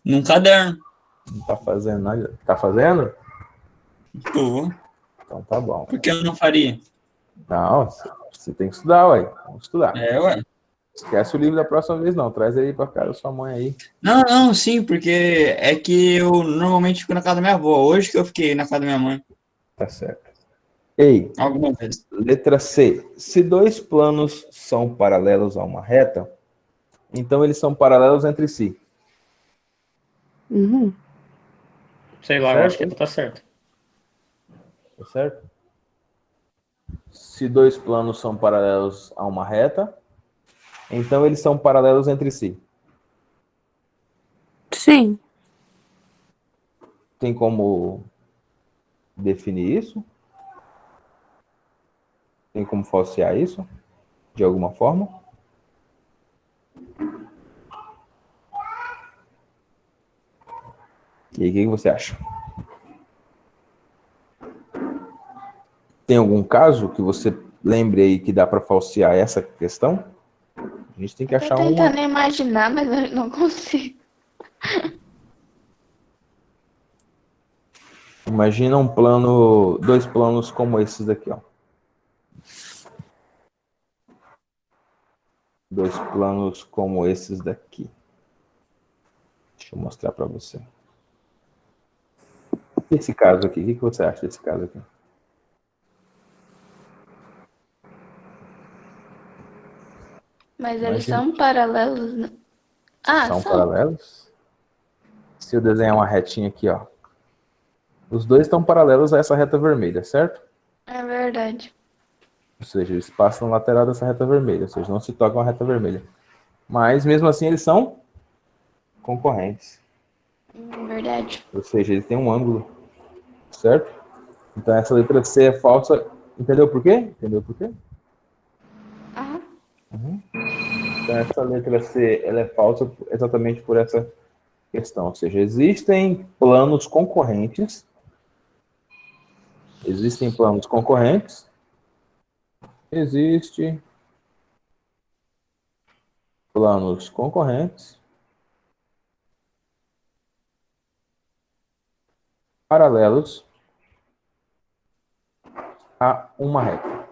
Num caderno. Não tá fazendo nada? Tá fazendo? Tô. Então tá bom. Por que eu não faria? Não, você tem que estudar, ué. Vamos estudar. É, ué. Esquece o livro da próxima vez, não. Traz aí pra casa da sua mãe aí. Não, sim, porque é que eu normalmente fico na casa da minha avó. Hoje que eu fiquei na casa da minha mãe. Tá certo. Ei, Alguma vez. letra C. Se dois planos são paralelos a uma reta, então eles são paralelos entre si. Sei lá, eu Certo. acho que ela tá certo. Tá certo? Se dois planos são paralelos a uma reta, então eles são paralelos entre si. Sim. Tem como definir isso? Tem como falsear isso? De alguma forma? E aí, o que você acha? Tem algum caso que você lembre aí que dá para falsear essa questão? A gente tem que Tô achar um. tentando imaginar, mas eu não consigo. Imagina dois planos como esses daqui, ó. Dois planos como esses daqui. Deixa eu mostrar para você. Esse caso aqui, o que você acha desse caso aqui? Mas eles Imagina. são paralelos, né? São paralelos? Se eu desenhar uma retinha aqui, ó. Os dois estão paralelos a essa reta vermelha, certo? É verdade. Ou seja, eles passam na lateral dessa reta vermelha, ou seja, não se tocam a reta vermelha. Mas, mesmo assim, eles são concorrentes. Verdade. Ou seja, eles têm um ângulo, certo? Então, essa letra C é falsa. Entendeu por quê? Entendeu por quê? Aham. Então, essa letra C ela é falsa exatamente por essa questão. Ou seja, existem planos concorrentes. Existem planos concorrentes. Existe planos concorrentes paralelos a uma reta.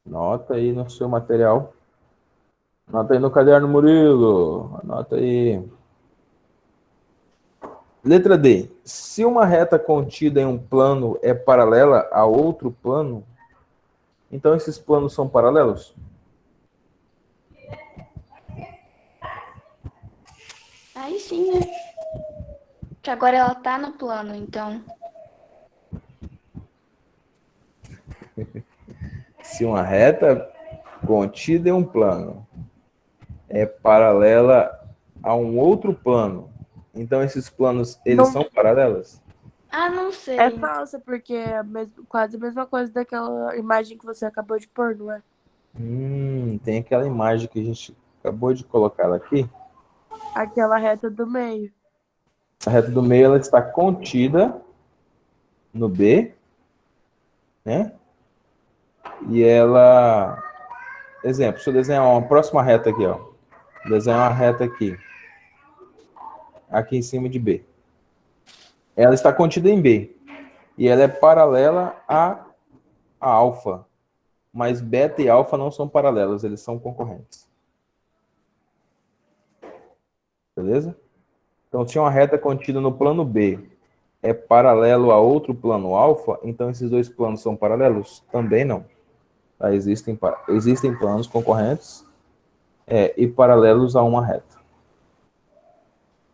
Anota aí no seu material. Anota aí no caderno, Murilo. Anota aí. Letra D. Se uma reta contida em um plano é paralela a outro plano, então esses planos são paralelos? Aí sim, né? Que agora ela tá no plano, então. Se uma reta contida em um plano é paralela a um outro plano, então esses planos, eles Não. são paralelos? Ah, não sei. É falsa, porque é quase a mesma coisa daquela imagem que você acabou de pôr, não é? Tem aquela imagem que a gente acabou de colocar aqui. Aquela reta do meio. A reta do meio, ela está contida no B, né? E ela... Exemplo, se eu desenhar uma próxima reta aqui, ó. Desenhar uma reta aqui. Aqui em cima de B. Ela está contida em B. E ela é paralela a alfa. Mas beta e alfa não são paralelos, eles são concorrentes. Beleza? Então, se uma reta contida no plano B é paralelo a outro plano alfa, então esses dois planos são paralelos? Também não. Tá? Existem planos concorrentes e paralelos a uma reta.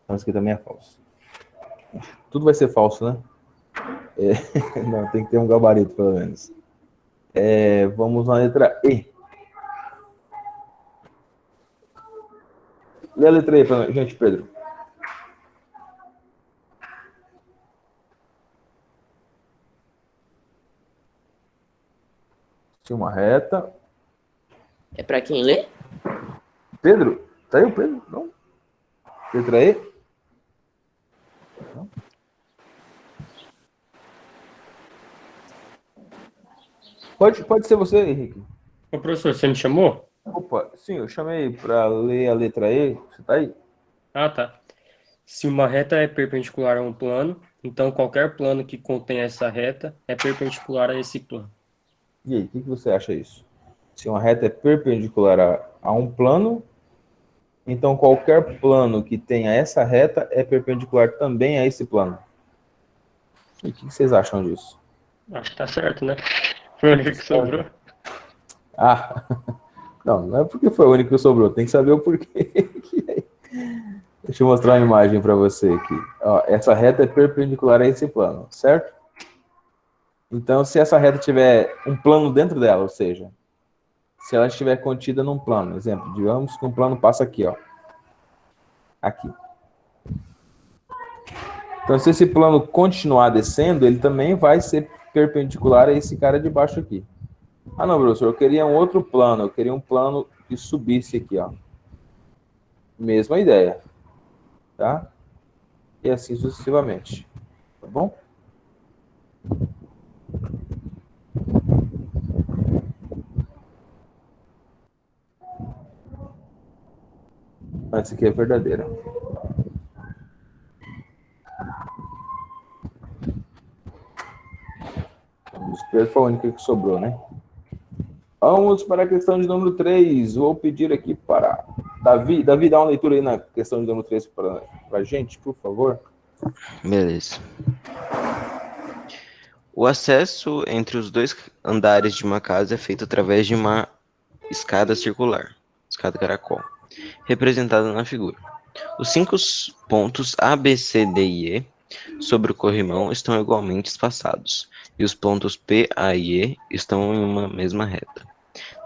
Então, isso aqui também é falso. Tudo vai ser falso, né? Não, tem que ter um gabarito, pelo menos. Vamos na letra E. Lê a letra E pra gente, Pedro. Se uma reta... É pra quem lê? Pedro? Tá aí o Pedro? Não? Letra E? Não? Pode ser você, Henrique. Ô, professor, você me chamou? Opa, sim, eu chamei para ler a letra E. Você tá aí? Ah, tá. Se uma reta é perpendicular a um plano, então qualquer plano que contenha essa reta é perpendicular a esse plano. E aí, o que você acha disso? Se uma reta é perpendicular a um plano, então qualquer plano que tenha essa reta é perpendicular também a esse plano. E o que vocês acham disso? Acho que tá certo, né? Foi o único que sobrou. Ah, não é porque foi o único que sobrou, tem que saber o porquê. Deixa eu mostrar uma imagem para você aqui. Ó, essa reta é perpendicular a esse plano, certo? Então, se essa reta tiver um plano dentro dela, ou seja, se ela estiver contida num plano, exemplo, digamos que um plano passa aqui, ó. Aqui. Então, se esse plano continuar descendo, ele também vai ser perpendicular a esse cara de baixo aqui. Ah, não, professor, eu queria um outro plano. Eu queria um plano que subisse aqui, ó. Mesma ideia. Tá? E assim sucessivamente. Tá bom? Essa aqui é verdadeira. Essa foi a única que sobrou, né? Vamos para a questão de número 3. Vou pedir aqui para Davi. Davi, dá uma leitura aí na questão de número 3 para a gente, por favor. Beleza. O acesso entre os dois andares de uma casa é feito através de uma escada circular, escada caracol, representada na figura. Os 5 pontos A, B, C, D e E sobre o corrimão estão igualmente espaçados, e os pontos P, A e E estão em uma mesma reta.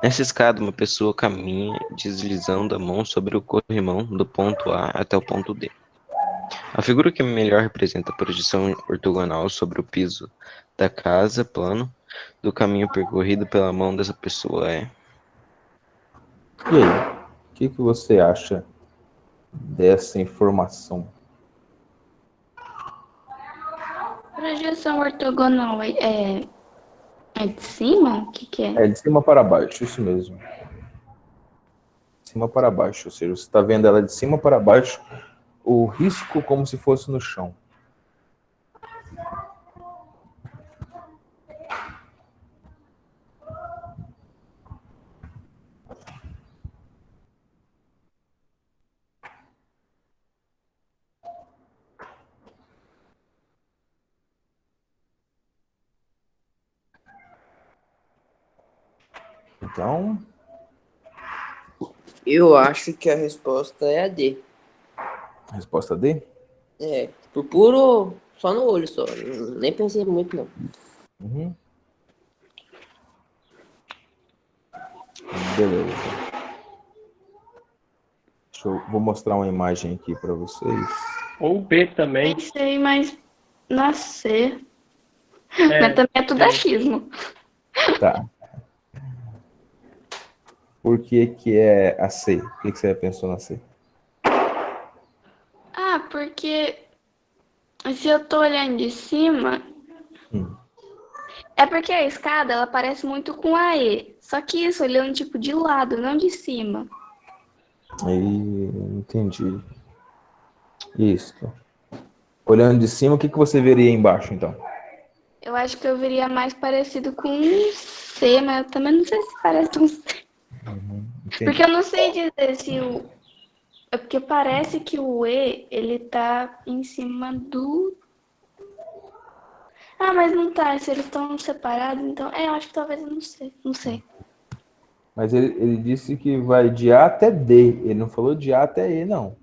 Nessa escada, uma pessoa caminha deslizando a mão sobre o corrimão do ponto A até o ponto D. A figura que melhor representa a projeção ortogonal sobre o piso da casa plano do caminho percorrido pela mão dessa pessoa é... E aí, o que você acha dessa informação? Projeção ortogonal é de cima? O que é? É de cima para baixo, isso mesmo. De cima para baixo, ou seja, você está vendo ela de cima para baixo, o risco como se fosse no chão. Então, Eu acho que a resposta é a D. resposta D? É, por puro, só no olho só. Nem pensei muito, não. Uhum. Beleza. Deixa Vou mostrar uma imagem aqui para vocês. Ou B também. Pensei, mas nascer. É, Mas também é tudo é. achismo. Tá. Por que que é a C? O que que você pensou na C? Ah, porque se eu tô olhando de cima, é porque a escada ela parece muito com a E. Só que isso olhando tipo de lado, não de cima. Aí, entendi. Isso. Olhando de cima, o que que você veria embaixo, então? Eu acho que eu veria mais parecido com um C, mas eu também não sei se parece com um C. Entendi. Porque eu não sei dizer se o. É porque parece que o E, ele tá em cima do. Ah, mas não tá. Se eles estão separados, então. É, eu acho que talvez eu não sei. Não sei. Mas ele disse que vai de A até D. Ele não falou de A até E, não.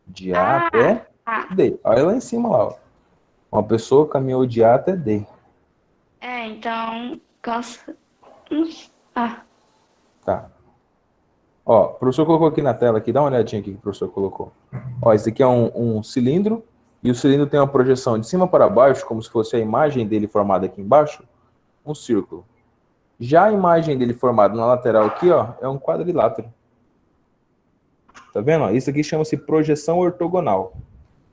De A até D. Olha lá em cima, lá. Ó. Uma pessoa caminhou de A até D. É, então. Cansa. Ah, Tá. Ó, o professor colocou aqui na tela, aqui, dá uma olhadinha aqui que o professor colocou. Ó, esse aqui é um cilindro, e o cilindro tem uma projeção de cima para baixo, como se fosse a imagem dele formada aqui embaixo, um círculo. Já a imagem dele formada na lateral aqui, ó, é um quadrilátero. Tá vendo? Ó, isso aqui chama-se projeção ortogonal.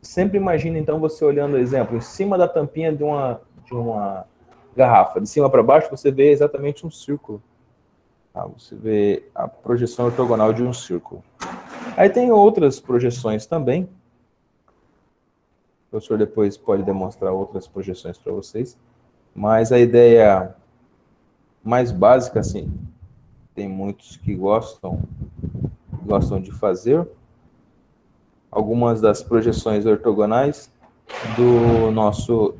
Sempre imagina, então, você olhando, exemplo, em cima da tampinha de uma garrafa. De cima para baixo, você vê exatamente um círculo. Tá? Você vê a projeção ortogonal de um círculo. Aí tem outras projeções também. O professor depois pode demonstrar outras projeções para vocês. Mas a ideia mais básica, assim, tem muitos que gostam de fazer. Algumas das projeções ortogonais do nosso...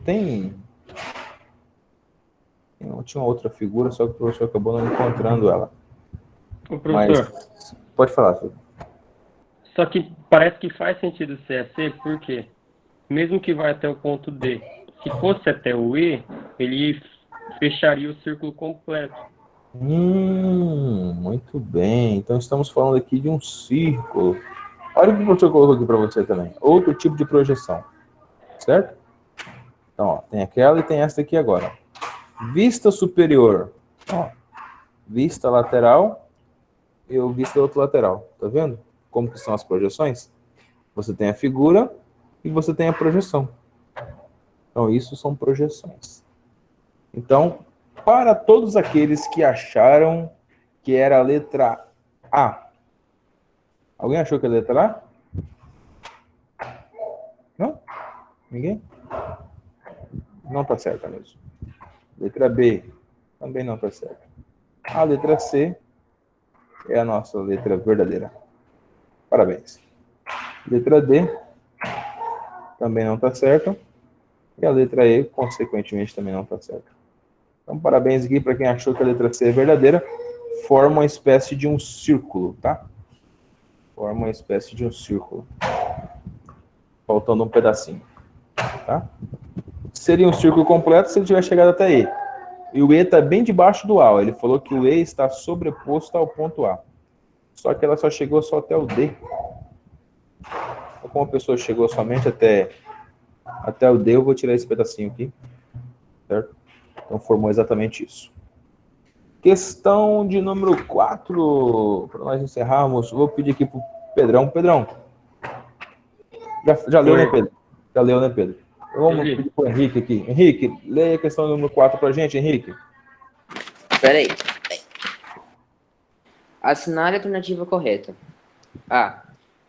Tinha uma outra figura, só que o professor acabou não encontrando ela. O professor, Mas, pode falar, filho. só que parece que faz sentido ser a C, por quê? Mesmo que vá até o ponto D, se fosse até o E, ele fecharia o círculo completo. Muito bem. Então estamos falando aqui de um círculo. Olha o que o professor colocou aqui para você também. Outro tipo de projeção. Certo? Então, ó, tem aquela e tem essa aqui agora. Vista superior. Ó, vista lateral e o vista outro lateral. Tá vendo? Como que são as projeções? Você tem a figura e você tem a projeção. Então, isso são projeções. Então, para todos aqueles que acharam que era a letra A. Alguém achou que era a letra A? Não? Ninguém? Não está certo mesmo. Letra B também não está certo. A letra C é a nossa letra verdadeira. Parabéns. Letra D também não está certo. E a letra E, consequentemente, também não está certo. Então, parabéns aqui para quem achou que a letra C é verdadeira. Forma uma espécie de um círculo, tá? Forma uma espécie de um círculo. Faltando um pedacinho, tá? Seria um círculo completo se ele tivesse chegado até E. E o E está bem debaixo do A. Ele falou que o E está sobreposto ao ponto A. Só que ela só chegou só até o D. Então, como a pessoa chegou somente até o D, eu vou tirar esse pedacinho aqui. Certo? Então, formou exatamente isso. Questão de número 4. Para nós encerrarmos, vou pedir aqui para o Pedrão. Pedrão, já leu, né, Pedro? Já leu, né, Pedro? Vamos pedir para o Henrique aqui. Henrique, leia a questão número 4 para a gente, Henrique. Peraí. Assinale a alternativa correta. A.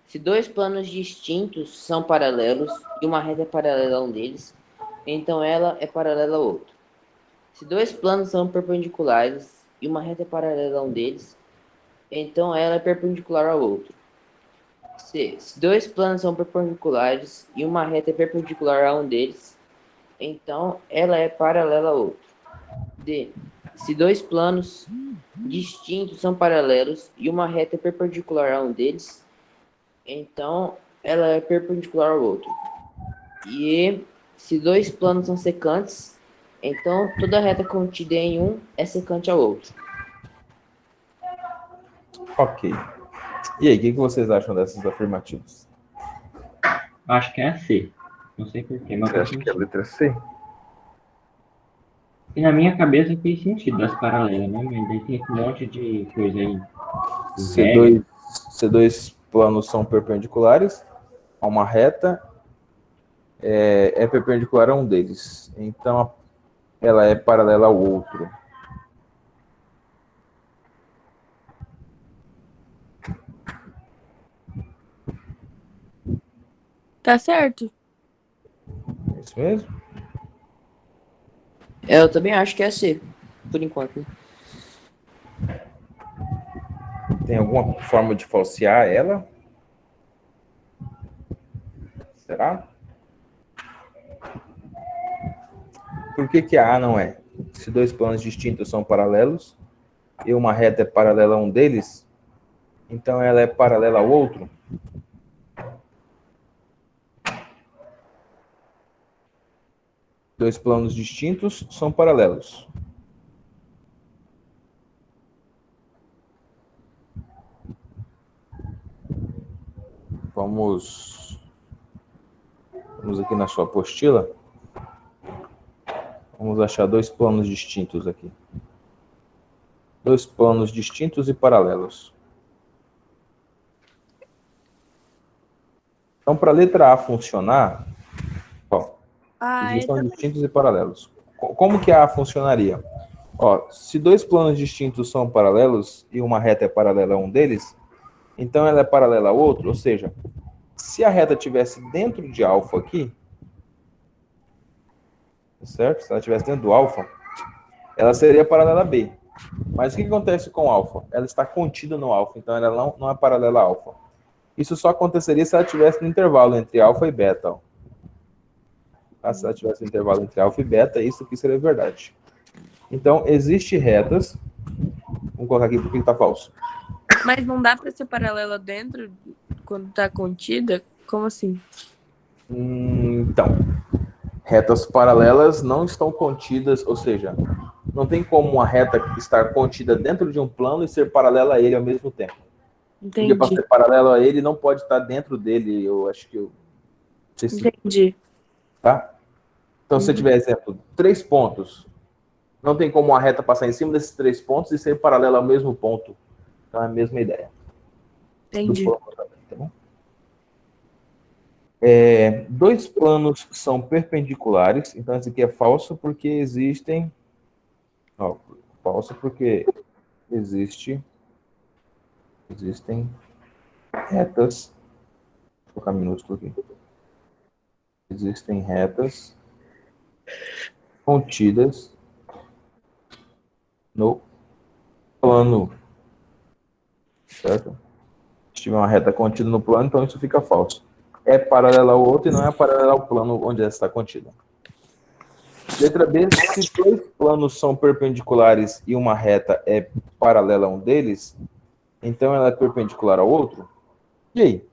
Se dois planos distintos são paralelos e uma reta é paralela a um deles, então ela é paralela ao outro. Se dois planos são perpendiculares e uma reta é paralela a um deles, então ela é perpendicular ao outro. C. Se dois planos são perpendiculares e uma reta é perpendicular a um deles, então ela é paralela ao outro. D. Se dois planos distintos são paralelos e uma reta é perpendicular a um deles, então ela é perpendicular ao outro. E se dois planos são secantes, então toda reta contida em um é secante ao outro. Ok. E aí, o que vocês acham dessas afirmativas? Acho que é a C. Não sei porquê, mas Você faz acha que é a sentido. letra C? E na minha cabeça fez sentido das paralelas, né? Mas daí tem esse monte de coisa aí. C2, C2 planos são perpendiculares a uma reta, é perpendicular a um deles. Então, ela é paralela ao outro. Tá certo? É isso mesmo? Eu também acho que é C, por enquanto. Né? Tem alguma forma de falsear ela? Será? Por que a A não é? Se dois planos distintos são paralelos e uma reta é paralela a um deles, então ela é paralela ao outro? Dois planos distintos são paralelos. Vamos aqui na sua apostila. Vamos achar dois planos distintos aqui. Dois planos distintos e paralelos. Então, para a letra A funcionar, eles são distintos e paralelos. Como que a A funcionaria? Se dois planos distintos são paralelos e uma reta é paralela a um deles, então ela é paralela ao outro, ou seja, se a reta estivesse dentro de alfa aqui, certo? Se ela estivesse dentro do alfa, ela seria paralela a B. Mas o que acontece com alfa? Ela está contida no alfa, então ela não é paralela a alfa. Isso só aconteceria se ela estivesse no intervalo entre alfa e beta. Se ela estivesse no intervalo entre alfa e beta, isso aqui seria verdade. Então, existem retas. Vamos colocar aqui porque está falso. Mas não dá para ser paralela dentro quando está contida? Como assim? Então, retas paralelas não estão contidas, ou seja, não tem como uma reta estar contida dentro de um plano e ser paralela a ele ao mesmo tempo. Entendi. Porque para ser paralelo a ele, não pode estar dentro dele, eu acho que... Entendi. Tá? Então, se você tiver, exemplo, 3 pontos, não tem como uma reta passar em cima desses 3 pontos e ser paralela ao mesmo ponto. Então, é a mesma ideia. Entendi. Tá bom? Dois planos são perpendiculares, então esse aqui é falso porque existem... falso porque existem retas... Vou colocar minúsculo aqui. Existem retas contidas no plano, certo? Se tiver uma reta contida no plano, então isso fica falso. É paralela ao outro e não é paralela ao plano onde ela está contida. Letra B, se dois planos são perpendiculares e uma reta é paralela a um deles, então ela é perpendicular ao outro? E aí?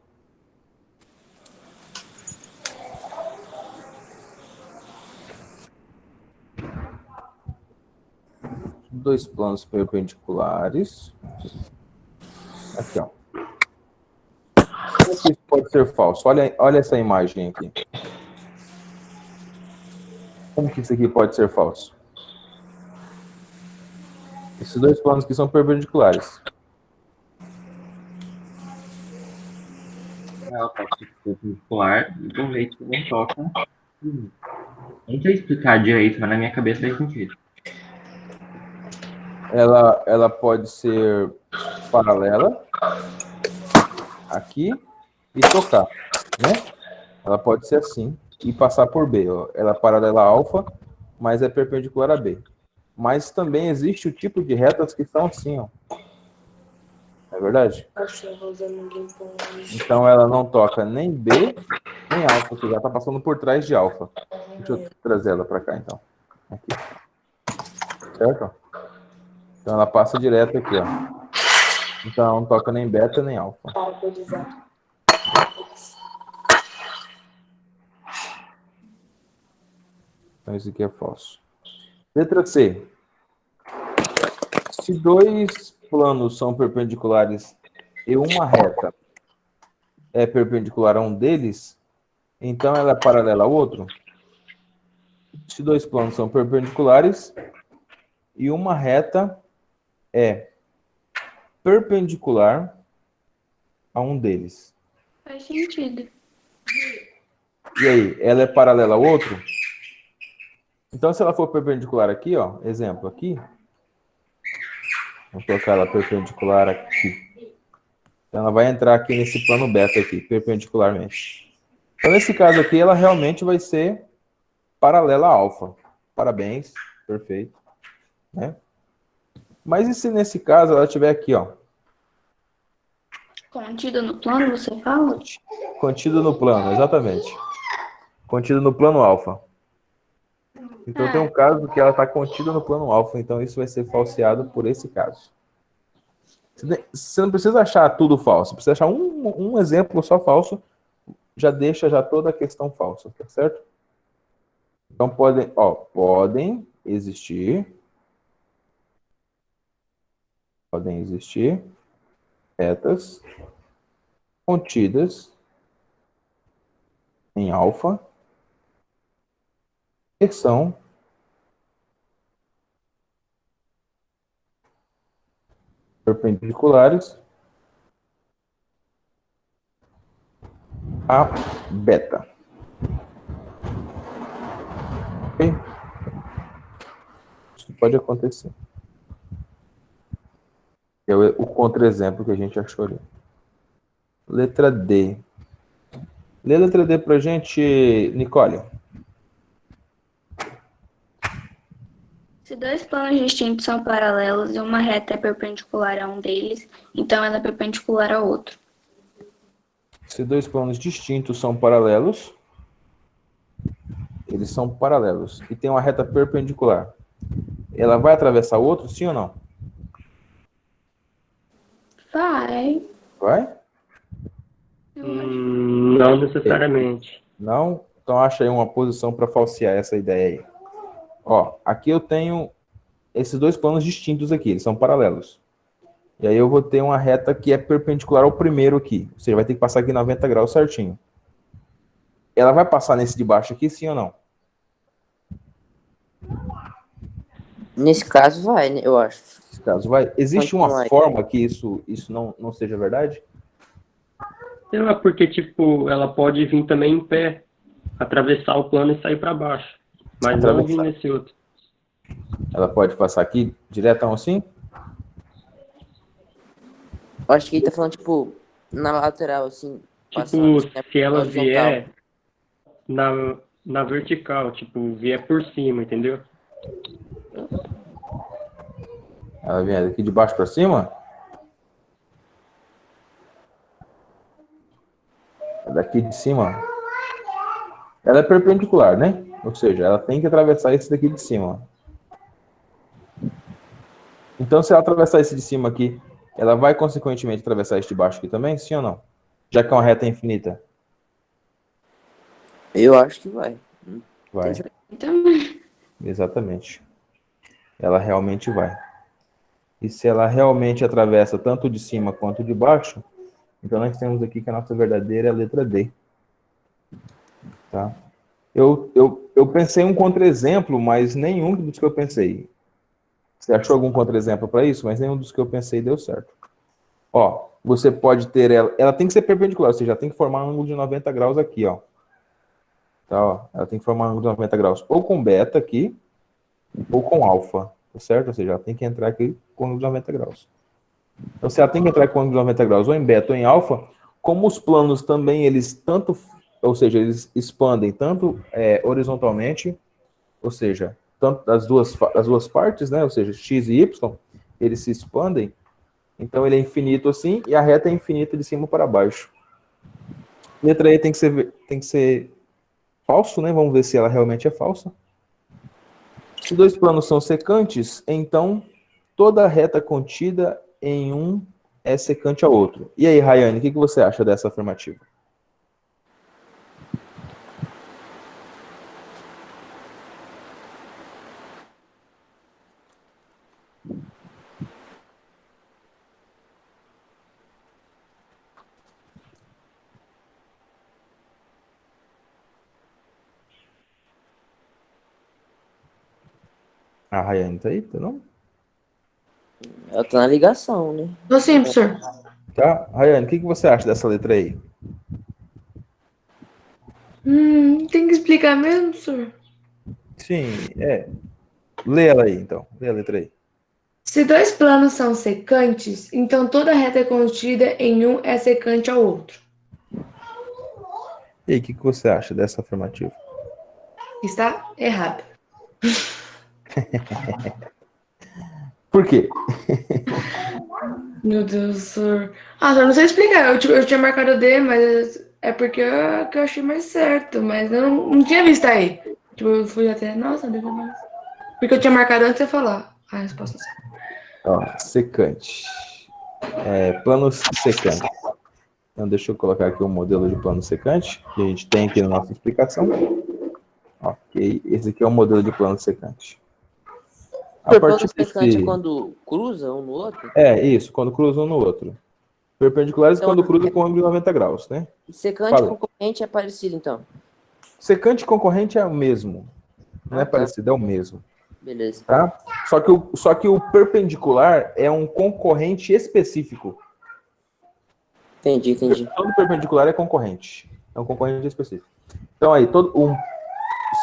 Dois planos perpendiculares. Aqui, ó. Como que isso pode ser falso? Olha essa imagem aqui. Como que isso aqui pode ser falso? Esses dois planos aqui são perpendiculares. Ela pode ser perpendicular do jeito que não toca. Não sei explicar direito, mas na minha cabeça faz sentido. Ela pode ser paralela aqui e tocar, né? Ela pode ser assim e passar por B. Ó. Ela é paralela a alfa, mas é perpendicular a B. Mas também existe o tipo de retas que são assim, ó. É verdade? Então ela não toca nem B, nem alfa, que já está passando por trás de alfa. Deixa eu trazer ela para cá, então. Aqui. Certo? Então ela passa direto aqui, ó. Então ela não toca nem beta, nem alfa. Então isso aqui é falso. Letra C. Se dois planos são perpendiculares e uma reta é perpendicular a um deles, então ela é paralela ao outro. Se dois planos são perpendiculares e uma reta é perpendicular a um deles. Faz sentido. E aí, ela é paralela ao outro? Então, se ela for perpendicular aqui, ó, exemplo aqui, vamos colocar ela perpendicular aqui. Então, ela vai entrar aqui nesse plano beta aqui, perpendicularmente. Então, nesse caso aqui, ela realmente vai ser paralela a alfa. Parabéns, perfeito. Né? Mas e se nesse caso ela estiver aqui, ó? Contida no plano, você fala? Contido no plano, exatamente. Contido no plano alfa. Então tem um caso que ela está contida no plano alfa, então isso vai ser falseado por esse caso. Você não precisa achar tudo falso, precisa achar um exemplo só falso, já deixa já toda a questão falsa, tá certo? Então podem existir retas contidas em alfa que são perpendiculares a beta. Ok? Isso pode acontecer. É o contra-exemplo que a gente achou ali. Letra D. Lê a letra D pra gente, Nicole. Se dois planos distintos são paralelos e uma reta é perpendicular a um deles, então ela é perpendicular ao outro. Se dois planos distintos são paralelos, eles são paralelos, e tem uma reta perpendicular, ela vai atravessar o outro, sim ou não? Vai. Vai? Não necessariamente. Não? Então acha aí uma posição para falsear essa ideia aí. Ó, aqui eu tenho esses dois planos distintos aqui, eles são paralelos. E aí eu vou ter uma reta que é perpendicular ao primeiro aqui. Ou seja, vai ter que passar aqui 90 graus certinho. Ela vai passar nesse de baixo aqui, sim ou não? Nesse caso vai, né? Eu acho. Nesse caso vai. Existe uma Continua aí. forma que isso não seja verdade? Não, é porque, tipo, ela pode vir também em pé, atravessar o plano e sair para baixo. Mas não vir nesse outro. Ela pode passar aqui diretão assim? Eu acho que ele tá falando, tipo, na lateral, assim. Tipo, passando, né, se ela horizontal. vier na vertical, tipo, vier por cima, entendeu? Ela vem daqui de baixo para cima? Daqui de cima. Ela é perpendicular, né? Ou seja, ela tem que atravessar esse daqui de cima. Então, se ela atravessar esse de cima aqui, ela vai, consequentemente, atravessar esse de baixo aqui também? Sim ou não? Já que é uma reta infinita. Eu acho que vai. Vai. Também. Exatamente. Ela realmente vai. E se ela realmente atravessa tanto de cima quanto de baixo, então nós temos aqui que a nossa verdadeira é a letra D. Tá? Eu pensei um contra-exemplo, mas nenhum dos que eu pensei. Você achou algum contra-exemplo para isso? Mas nenhum dos que eu pensei deu certo. Ó, você pode ter ela tem que ser perpendicular, ou seja, tem que formar um ângulo de 90 graus aqui, ó. Tá, ó, ela tem que formar um ângulo de 90 graus ou com beta aqui, ou com alfa, tá certo? Ou seja, ela tem que entrar aqui com ângulo de 90 graus. Então, se ela tem que entrar com ângulo de 90 graus ou em beta ou em alfa, como os planos também, eles tanto, ou seja, eles expandem tanto horizontalmente, ou seja, tanto as duas partes, né? Ou seja, x e y, eles se expandem, então ele é infinito assim, e a reta é infinita de cima para baixo. Letra E tem que ser falso, né? Vamos ver se ela realmente é falsa. Se dois planos são secantes, então toda reta contida em um é secante ao outro. E aí, Rayane, o que você acha dessa afirmativa? A Rayane tá aí, tá não? Ela tá na ligação, né? Tô sim, professor. Tá? Rayane, o que você acha dessa letra aí? Tem que explicar mesmo, professor? Sim, lê ela aí, então. Lê a letra aí. Se dois planos são secantes, então toda reta contida em um é secante ao outro. E aí, o que você acha dessa afirmativa? Está errado. Por quê? Meu Deus, professor. Eu não sei explicar. Eu tinha marcado D, mas é porque que eu achei mais certo. Mas eu não tinha visto aí. Tipo, eu fui até. Nossa, Deus é mais. Porque eu tinha marcado antes de você falar a resposta certa. Ó, secante. Planos secantes. Então, deixa eu colocar aqui o modelo de plano secante, que a gente tem aqui na nossa explicação. Ok, esse aqui é o modelo de plano secante. A O plano partir secante é desse... quando cruza um no outro? Isso, quando cruza um no outro. Perpendiculares Então, quando cruza com ângulo de 90 graus, né? secante Fala. concorrente é parecido, então. Secante e concorrente é o mesmo. Não é tá. parecido, é o mesmo. Beleza. Tá? Só que o perpendicular é um concorrente específico. Entendi. Todo perpendicular é concorrente. É um concorrente específico. Então aí,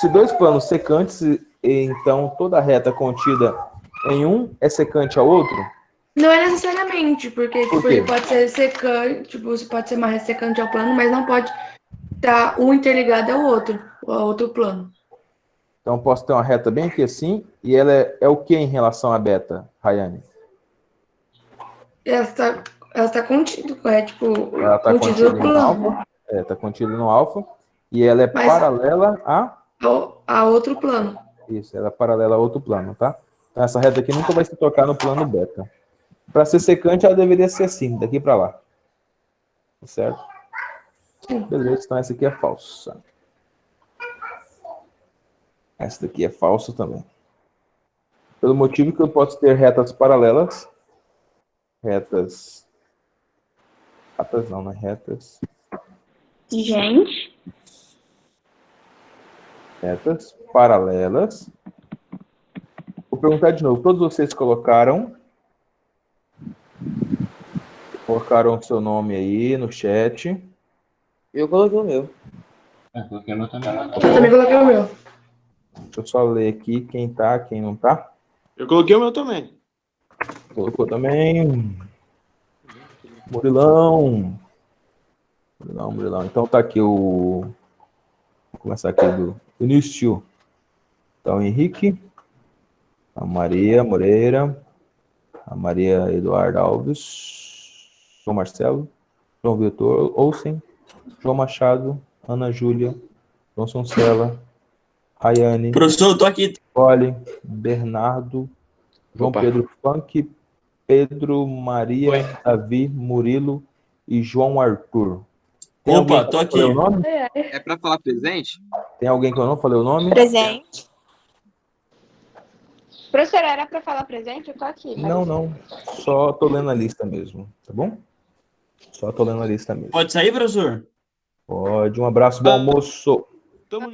se dois planos secantes, então toda reta contida em um é secante ao outro? Não é necessariamente, porque Por tipo, quê? ele pode ser secante, tipo, você pode ser mais reta secante ao plano, mas não pode estar um interligado ao outro plano. Então posso ter uma reta bem aqui assim, e ela é o que em relação à beta, Rayane? Ela está contida, tipo, Ela está contida contida no no plano. alfa, está contida no alfa, e ela é Mas- paralela A outro plano. Isso, ela é paralela a outro plano, tá? Então essa reta aqui nunca vai se tocar no plano beta. Para ser secante, ela deveria ser assim, daqui para lá. Certo? Beleza, então essa aqui é falsa. Essa daqui é falsa também. Pelo motivo que eu posso ter retas paralelas. Retas não, né? Retas paralelas. Vou perguntar de novo. Todos vocês colocaram o seu nome aí no chat. Eu coloquei o meu. Coloquei o meu também. Eu também coloquei o meu. Deixa eu só ler aqui quem tá, quem não tá. Eu coloquei o meu também. Colocou também. Murilão. Então tá aqui Vou começar aqui do início. Então, Henrique. A Maria Moreira. A Maria Eduardo Alves. João Marcelo. João Vitor Olsen. João Machado. Ana Júlia. João Soncela. Rayane. Professor, eu tô aqui. Cole. Bernardo. João Opa. Pedro Funk. Pedro Maria. Oi. Davi Murilo e João Arthur. Tem Opa, alguém que tô eu não falei aqui. o nome? É pra falar presente? Tem alguém que eu não falei o nome? Presente. Professora, era para falar presente? Eu tô aqui. Não. Só tô lendo a lista mesmo, tá bom? Só tô lendo a lista mesmo. Pode sair, professor? Pode. Um abraço, bom almoço.